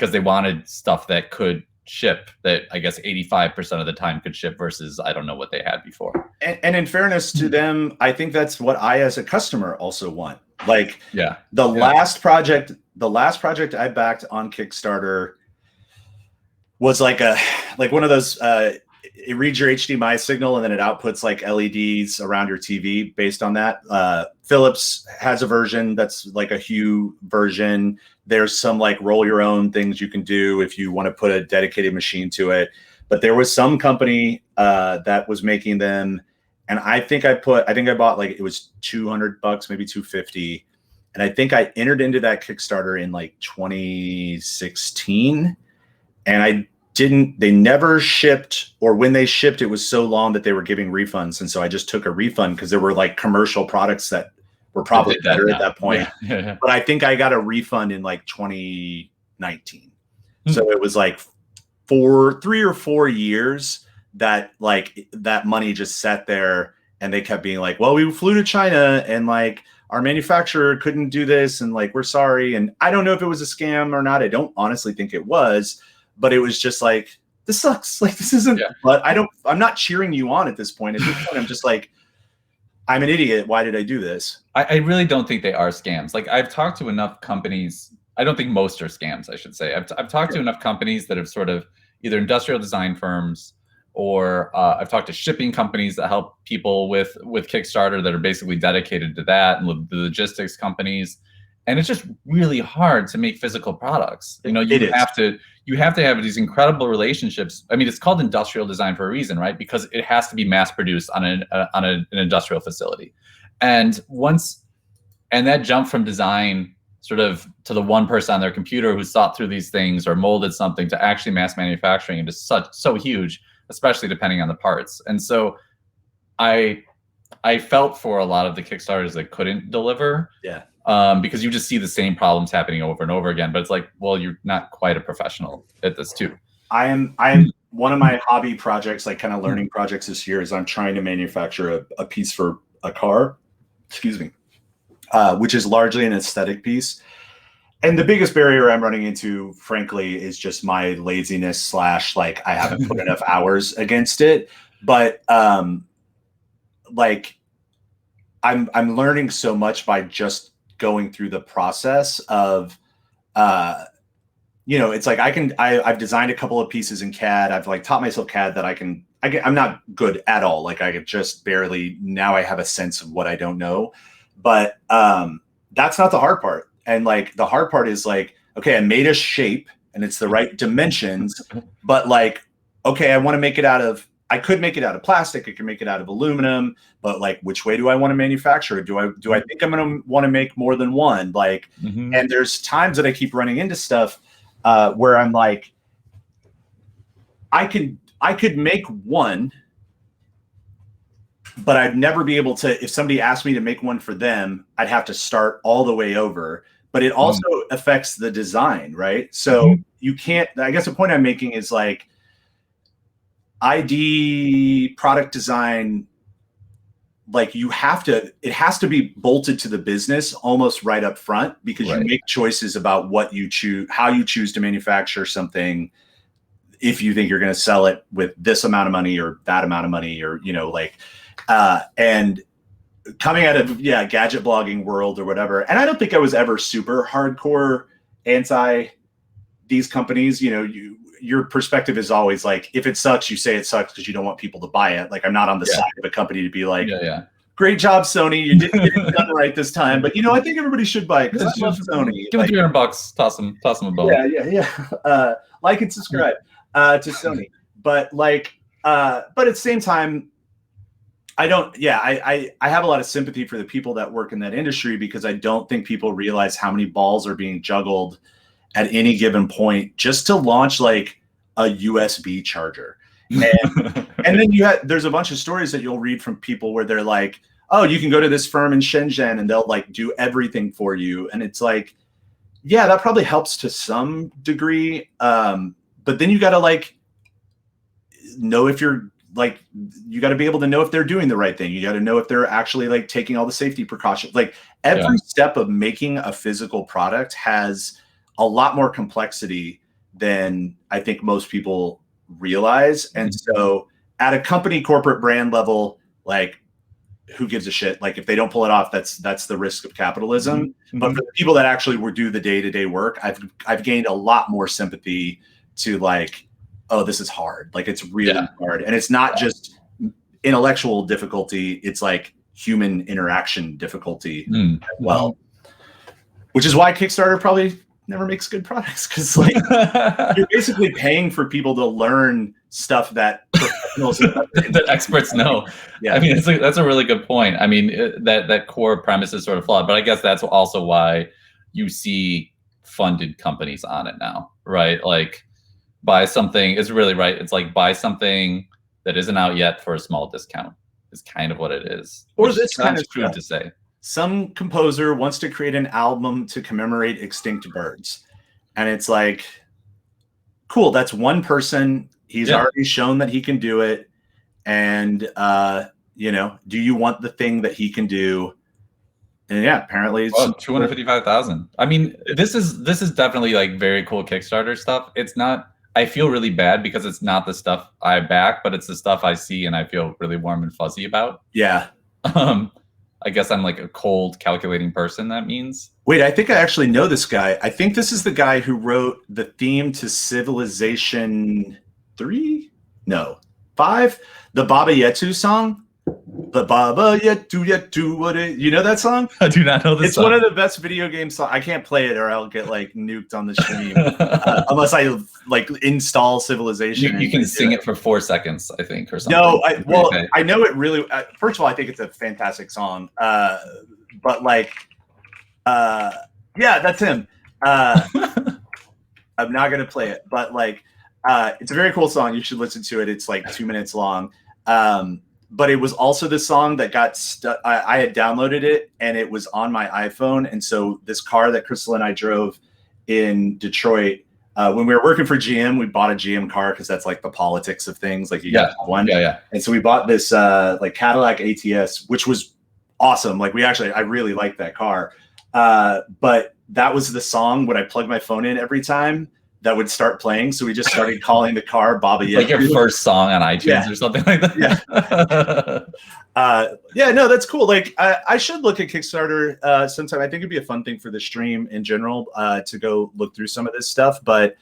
they wanted stuff that could ship, that I guess 85% of the time could ship versus I don't know what they had before. And in fairness to them, I think that's what I as a customer also want. Like the last project I backed on Kickstarter was like one of those it reads your HDMI signal and then it outputs like LEDs around your TV based on that. Philips has a version that's like a Hue version. There's some like roll your own things you can do if you want to put a dedicated machine to it. But there was some company that was making them, and I think I bought like, it was $200, maybe $250, and I think I entered into that Kickstarter in like 2016, and they never shipped, or when they shipped, it was so long that they were giving refunds. And so I just took a refund because there were like commercial products that were probably better at that point. Yeah. But I think I got a refund in like 2019. So it was like 3 or 4 years that like that money just sat there, and they kept being like, well, we flew to China and like our manufacturer couldn't do this, and like, we're sorry. And I don't know if it was a scam or not. I don't honestly think it was. But it was just like, this sucks. Like, this isn't, but I'm not cheering you on at this point. At this point, I'm just like, I'm an idiot. Why did I do this? I really don't think they are scams. Like, I've talked to enough companies. I don't think most are scams, I should say. I've talked to enough companies that have sort of either industrial design firms, or I've talked to shipping companies that help people with Kickstarter that are basically dedicated to that, and the logistics companies. And it's just really hard to make physical products. You know, you have to have these incredible relationships. I mean, it's called industrial design for a reason, right? Because it has to be mass produced on an industrial facility. And that jump from design sort of to the one person on their computer who's thought through these things or molded something to actually mass manufacturing is so huge, especially depending on the parts. And so I felt for a lot of the Kickstarters that couldn't deliver. Yeah. Because you just see the same problems happening over and over again. But it's like, well, you're not quite a professional at this too. I'm one of my hobby projects, like kind of learning projects this year, is I'm trying to manufacture a piece for a car, excuse me, which is largely an aesthetic piece. And the biggest barrier I'm running into, frankly, is just my laziness slash like I haven't put enough hours against it. But like I'm learning so much by just going through the process of it's like I've designed a couple of pieces in CAD. I've like taught myself CAD that I'm not good at all. Like I could just barely, now I have a sense of what I don't know, but that's not the hard part. And like the hard part is like, okay, I made a shape and it's the right dimensions, but like, okay, I could make it out of plastic. I could make it out of aluminum, but like, which way do I want to manufacture it? Do I think I'm going to want to make more than one? Like, and there's times that I keep running into stuff where I'm like, I could make one, but I'd never be able to, if somebody asked me to make one for them, I'd have to start all the way over. But it also affects the design, right? So you can't, I guess the point I'm making is like, ID product design, like it has to be bolted to the business almost right up front, because you make choices about what you choose, how you choose to manufacture something. If you think you're going to sell it with this amount of money or that amount of money, or, and coming out of, gadget blogging world or whatever. And I don't think I was ever super hardcore anti these companies. Your perspective is always like, if it sucks, you say it sucks because you don't want people to buy it. Like I'm not on the side of a company to be like, great job, Sony. You did it done right this time. But I think everybody should buy it because I love Sony. Give them $300, toss them a bone. Yeah. Like and subscribe to Sony. But like, but at the same time, I have a lot of sympathy for the people that work in that industry, because I don't think people realize how many balls are being juggled at any given point just to launch like a USB charger. And then there's a bunch of stories that you'll read from people where they're like, oh, you can go to this firm in Shenzhen and they'll like do everything for you. And it's like, yeah, that probably helps to some degree. But then you got to like know if you're like, you got to be able to know if they're doing the right thing. You got to know if they're actually like taking all the safety precautions. Like every step of making a physical product has a lot more complexity than I think most people realize. And so at a company corporate brand level, like who gives a shit? Like if they don't pull it off, that's the risk of capitalism. But for the people that actually do the day-to-day work, I've gained a lot more sympathy to like, oh, this is hard. Like it's really hard. And it's not just intellectual difficulty. It's like human interaction difficulty as well, which is why Kickstarter probably never makes good products, because like you're basically paying for people to learn stuff that professionals that experts know. I mean, that's a really good point. I mean, that core premise is sort of flawed, but I guess that's also why you see funded companies on it now, right? Like buy something is really right. It's like buy something that isn't out yet for a small discount is kind of what it is. Or this kind of crude to say. Some composer wants to create an album to commemorate extinct birds. And it's like, cool, that's one person. He's already shown that he can do it. And, do you want the thing that he can do? And apparently it's 255,000. I mean, this is definitely like very cool Kickstarter stuff. It's not, I feel really bad because it's not the stuff I back, but it's the stuff I see and I feel really warm and fuzzy about. Yeah. I guess I'm like a cold, calculating person, that means. Wait, I think I actually know this guy. I think this is the guy who wrote the theme to Civilization 3? No, 5? The Baba Yetu song? The Baba Yetu, what it, you know that song? I do not know this song. It's one of the best video game songs. I can't play it or I'll get like nuked on the stream. Unless I like install Civilization. You can sing it for 4 seconds, I think, or something. No, I know it really. First of all, I think it's a fantastic song. But like, that's him. I'm not gonna play it, but like, it's a very cool song. You should listen to it. It's like 2 minutes long. But it was also the song that got stuck. I had downloaded it and it was on my iPhone. And so this car that Crystal and I drove in Detroit, when we were working for GM, we bought a GM car because that's like the politics of things. Like you got one. Yeah. And so we bought this like Cadillac ATS, which was awesome. Like I really liked that car. But that was the song when I plugged my phone in every time that would start playing. So we just started calling the car Baba Yetu. Like your first song on iTunes or something like that. Yeah, no, that's cool. Like I should look at Kickstarter sometime. I think it'd be a fun thing for the stream in general to go look through some of this stuff. But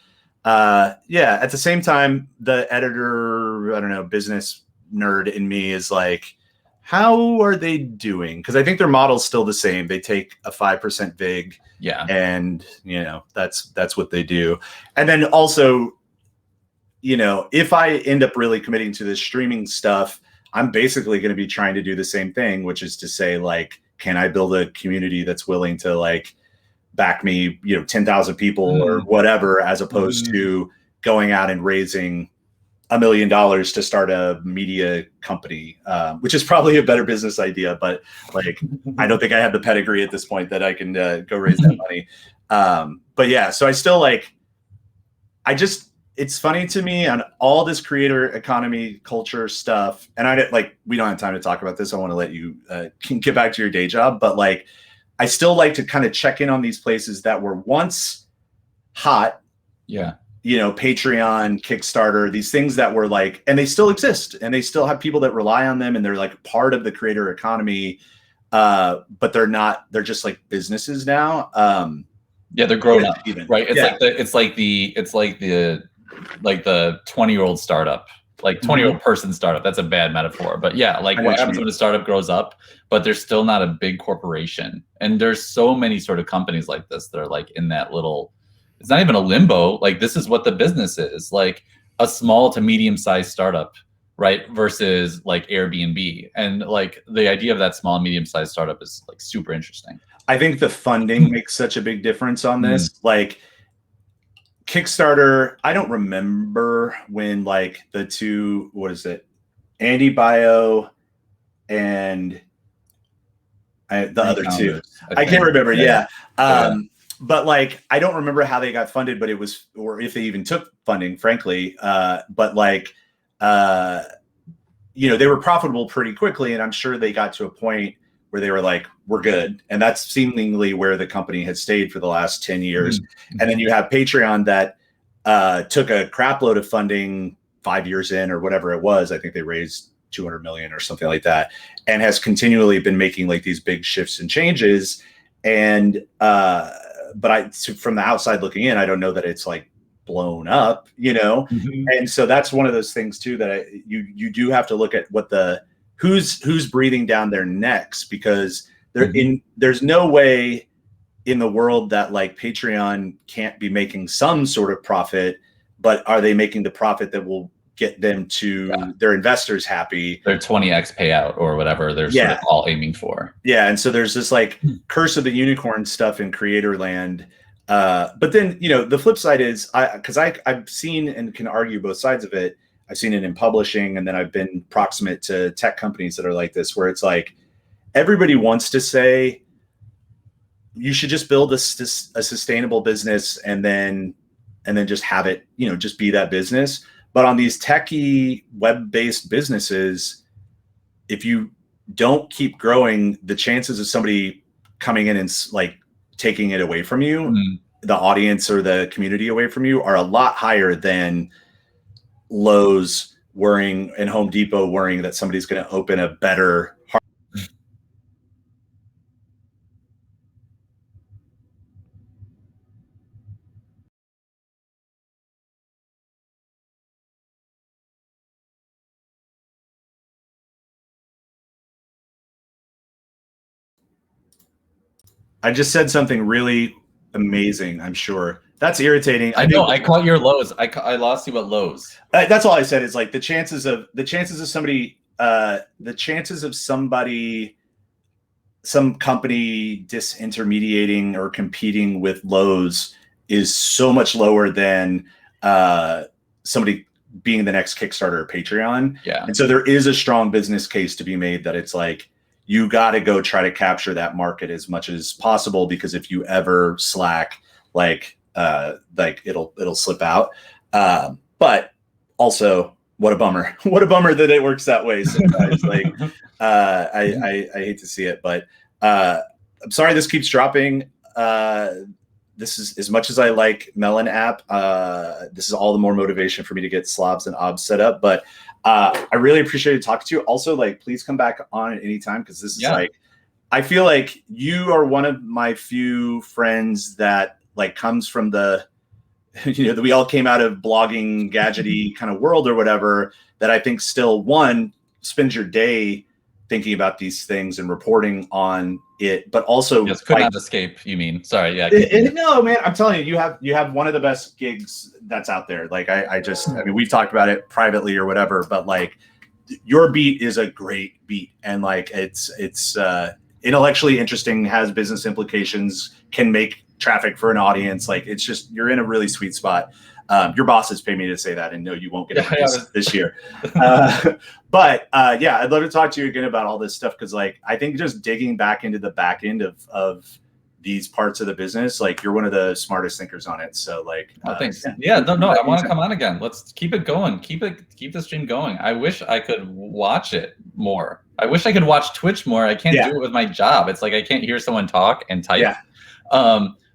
yeah, at the same time, the editor, I don't know, business nerd in me is like, how are they doing? Because I think their model's still the same. They take a 5% vig, and that's what they do. And then also, if I end up really committing to this streaming stuff, I'm basically going to be trying to do the same thing, which is to say, like, can I build a community that's willing to like back me, 10,000 people or whatever, as opposed to going out and raising $1 million to start a media company, which is probably a better business idea. But like, I don't think I have the pedigree at this point that I can go raise that money. But yeah, so I still like, it's funny to me on all this creator economy culture stuff. And we don't have time to talk about this. I want to let you get back to your day job, but like, I still like to kind of check in on these places that were once hot. Yeah. Patreon, Kickstarter, these things that were like, and they still exist and they still have people that rely on them and they're like part of the creator economy. But they're just like businesses now. Yeah, they're grown up, right? It's like the 20-year-old startup, like 20-year-old person startup. That's a bad metaphor, but yeah, like what happens when a startup grows up, but they're still not a big corporation. And there's so many sort of companies like this that are like in that little, it's not even a limbo. Like this is what the business is, like a small to medium-sized startup, right? Versus like Airbnb. And like the idea of that small and medium-sized startup is like super interesting. I think the funding makes such a big difference on this. Like Kickstarter, I don't remember when like the two, what is it? Andy Bio and the other two. I can't remember. Yeah. But like, I don't remember how they got funded, but or if they even took funding, frankly. But like, they were profitable pretty quickly. And I'm sure they got to a point where they were like, we're good. And that's seemingly where the company had stayed for the last 10 years. And then you have Patreon that took a crap load of funding 5 years in or whatever it was. I think they raised 200 million or something like that, and has continually been making like these big shifts and changes. And but from the outside looking in, I don't know that it's like blown up, And so that's one of those things too, that you do have to look at what who's breathing down their necks, because there's no way in the world that like Patreon can't be making some sort of profit, but are they making the profit that will get them to their investors happy? Their 20x payout or whatever they're sort of all aiming for. Yeah. And so there's this like curse of the unicorn stuff in creator land. But then, the flip side is because I've seen and can argue both sides of it. I've seen it in publishing, and then I've been proximate to tech companies that are like this, where it's like everybody wants to say you should just build a sustainable business and then just have it, just be that business. But on these techie web-based businesses, if you don't keep growing, the chances of somebody coming in and like taking it away from you, the audience or the community away from you, are a lot higher than Lowe's worrying and Home Depot worrying that somebody's going to open a better. I just said something really amazing. I'm sure that's irritating. I know. I caught your lows. I lost you at lows. That's all I said is like the chances of somebody, some company disintermediating or competing with Lowe's is so much lower than somebody being the next Kickstarter or Patreon. Yeah. And so there is a strong business case to be made that it's like, you got to go try to capture that market as much as possible, because if you ever slack, like like it'll slip out. But also, what a bummer! What a bummer that it works that way sometimes. Like, I hate to see it, but I'm sorry this keeps dropping. This is, as much as I like Melon app, this is all the more motivation for me to get Slobs and Obs set up. But I really appreciate talking to you. Also, like, please come back on at any time, because this is like, I feel like you are one of my few friends that like comes from the, you know, that we all came out of blogging, gadgety kind of world or whatever, that I think still, one, spends your day thinking about these things and reporting on it, but also could not escape. You mean? Sorry, yeah. No, man, I'm telling you, you have one of the best gigs that's out there. Like, I mean, we've talked about it privately or whatever, but like, your beat is a great beat, and like, it's intellectually interesting, has business implications, can make traffic for an audience. Like, it's just, you're in a really sweet spot. Your bosses pay me to say that, and no, you won't get it this year. But yeah, I'd love to talk to you again about all this stuff, because like, I think just digging back into the back end of these parts of the business, like, you're one of the smartest thinkers on it. So like, thanks. Yeah, no, I want to come on again. Let's keep it going. Keep the stream going. I wish I could watch it more. I wish I could watch Twitch more. I can't do it with my job. It's like, I can't hear someone talk and type.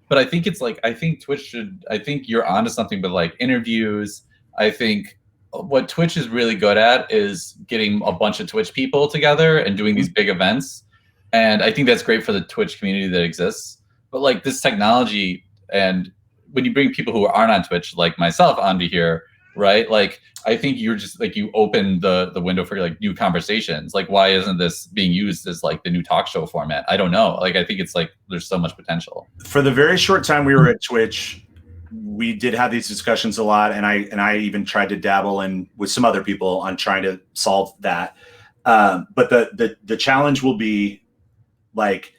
But I think it's like, I think Twitch should, I think you're onto something, but like interviews, I think what Twitch is really good at is getting a bunch of Twitch people together and doing these big events. And I think that's great for the Twitch community that exists. But like, this technology, and when you bring people who aren't on Twitch, like myself, onto here, right? Like, I think you're just like, you open the window for like new conversations. Like, why isn't this being used as like the new talk show format? I don't know. Like, I think it's like, there's so much potential. For the very short time we were at Twitch, we did have these discussions a lot. And I even tried to dabble in with some other people on trying to solve that. But the challenge will be like,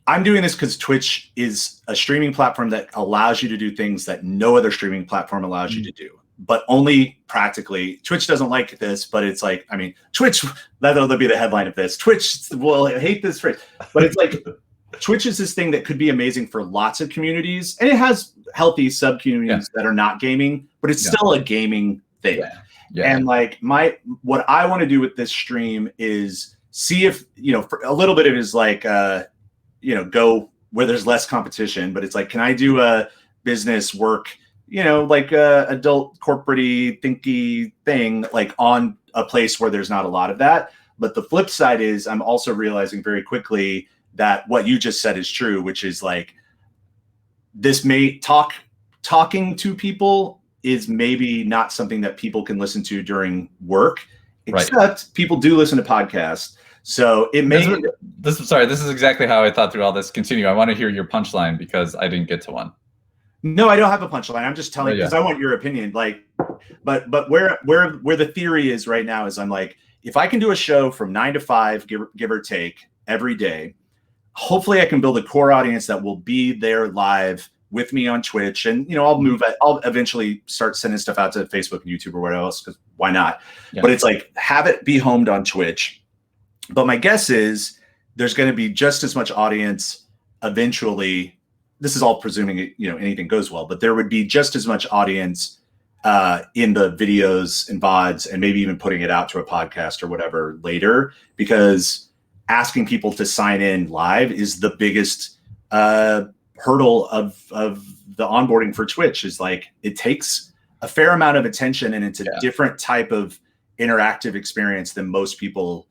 I'm doing this because Twitch is a streaming platform that allows you to do things that no other streaming platform allows you to do, but only practically. Twitch doesn't like this, but it's like, I mean, Twitch, that'll be the headline of this. Twitch will hate this phrase, but it's like, Twitch is this thing that could be amazing for lots of communities, and it has healthy sub communities that are not gaming, but it's still a gaming thing. And like, what I want to do with this stream is see if, you know, for a little bit of it is like, you know, go where there's less competition, but it's like, can I do a business work, you know, like a adult corporate-y thinky thing, like on a place where there's not a lot of that. But the flip side is, I'm also realizing very quickly that what you just said is true, which is like, this may talking to people is maybe not something that people can listen to during work, except people do listen to podcasts. So it may. This is exactly how I thought through all this. Continue. I want to hear your punchline, because I didn't get to one. No, I don't have a punchline. I'm just telling you, because I want your opinion. Like, but where the theory is right now is, I'm like, if I can do a show from 9 to 5, give or take, every day, hopefully I can build a core audience that will be there live with me on Twitch. And, you know, I'll eventually start sending stuff out to Facebook and YouTube or whatever else, because why not? But it's like, have it be homed on Twitch. But my guess is there's going to be just as much audience eventually. This is all presuming, you know, anything goes well, but there would be just as much audience in the videos and VODs, and maybe even putting it out to a podcast or whatever later, because asking people to sign in live is the biggest hurdle of the onboarding for Twitch. Is like, it takes a fair amount of attention, and it's a different type of interactive experience than most people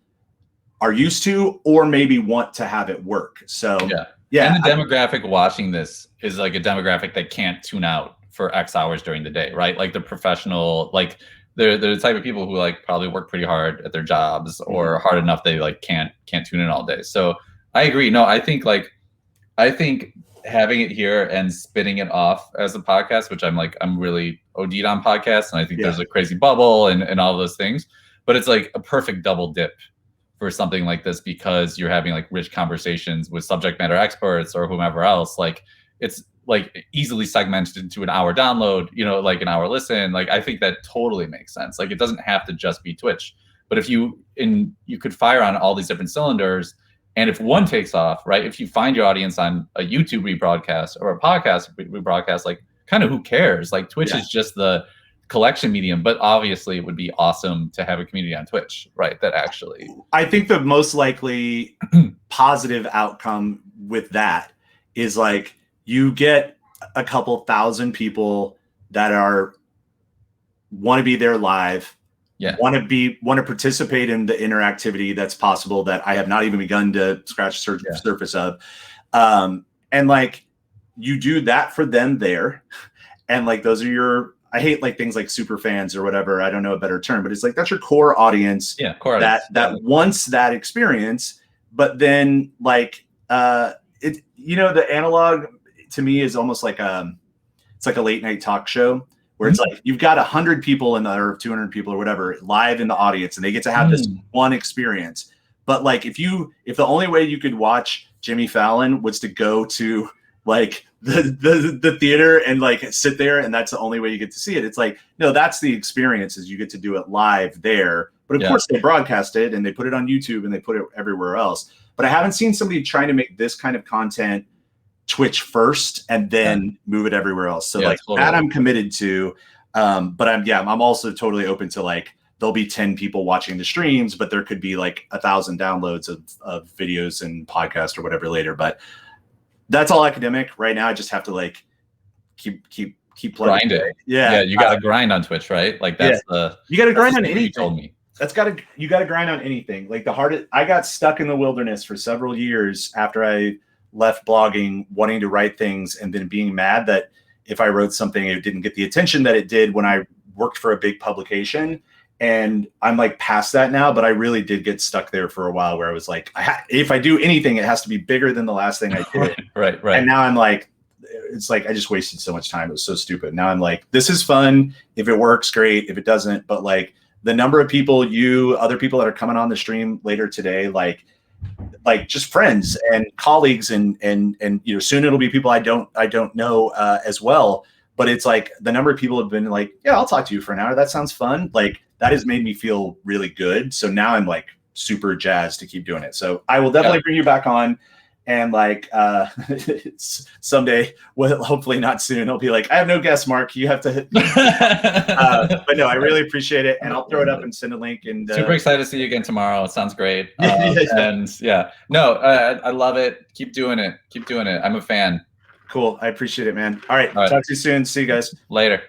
are used to, or maybe want to have it work. So and the demographic watching this is like a demographic that can't tune out for X hours during the day, right? Like the professional, like they're the type of people who like probably work pretty hard at their jobs, or hard enough they like can't tune in all day. So I agree. No, I think having it here and spinning it off as a podcast, which I'm really OD'd on podcasts, and I think there's a crazy bubble and all those things, but it's like a perfect double dip for something like this, because you're having like rich conversations with subject matter experts or whomever else. Like, it's like easily segmented into an hour download, you know, like an hour listen. Like, I think that totally makes sense. Like, it doesn't have to just be Twitch, but if you could fire on all these different cylinders, And if one takes off, right, if you find your audience on a YouTube rebroadcast or a podcast rebroadcast, like kind of who cares? Like Twitch is just the collection medium, but obviously it would be awesome to have a community on Twitch, right? That actually, I think the most likely positive outcome with that is like you get a couple thousand people that want to be there live, want to participate in the interactivity that's possible that I have not even begun to scratch the surface of, and like you do that for them there, and like those are your, I hate like things like super fans or whatever, I don't know a better term, but it's like that's your core audience that wants that experience. But then like it, you know, the analog to me is almost like it's like a late night talk show where it's like you've got 100 people or 200 people or whatever live in the audience, and they get to have this one experience. But like if the only way you could watch Jimmy Fallon was to go to like the theater and like sit there, and that's the only way you get to see it, it's like, no, that's the experience, is you get to do it live there. But of course they broadcast it and they put it on YouTube and they put it everywhere else. But I haven't seen somebody trying to make this kind of content Twitch first and then move it everywhere else. So like that I'm committed to. But I'm also totally open to like, there'll be 10 people watching the streams, but there could be like 1,000 downloads of videos and podcasts or whatever later. But that's all academic right now. I just have to like keep grind it. Yeah. You got to grind on Twitch, right? Like that's you got to grind on anything. You told me. You got to grind on anything. Like I got stuck in the wilderness for several years after I left blogging, wanting to write things and then being mad that if I wrote something, it didn't get the attention that it did when I worked for a big publication. And I'm like past that now, but I really did get stuck there for a while where I was like, if I do anything, it has to be bigger than the last thing I did. Right. And now I'm like, it's like, I just wasted so much time. It was so stupid. Now I'm like, this is fun. If it works, great. If it doesn't, but like the number of people, other people that are coming on the stream later today, like just friends and colleagues and you know, soon it'll be people I don't know as well. But it's like the number of people have been like, yeah, I'll talk to you for an hour. That sounds fun. Like that has made me feel really good. So now I'm like super jazzed to keep doing it. So I will definitely bring you back on. And like someday, well, hopefully not soon, I'll be like, I have no guest, Mark. You have to. But no, I really appreciate it, and I'll throw it up and send a link. And super excited to see you again tomorrow. It sounds great. And I love it. Keep doing it. I'm a fan. Cool. I appreciate it, man. All right. Talk to you soon. See you guys later.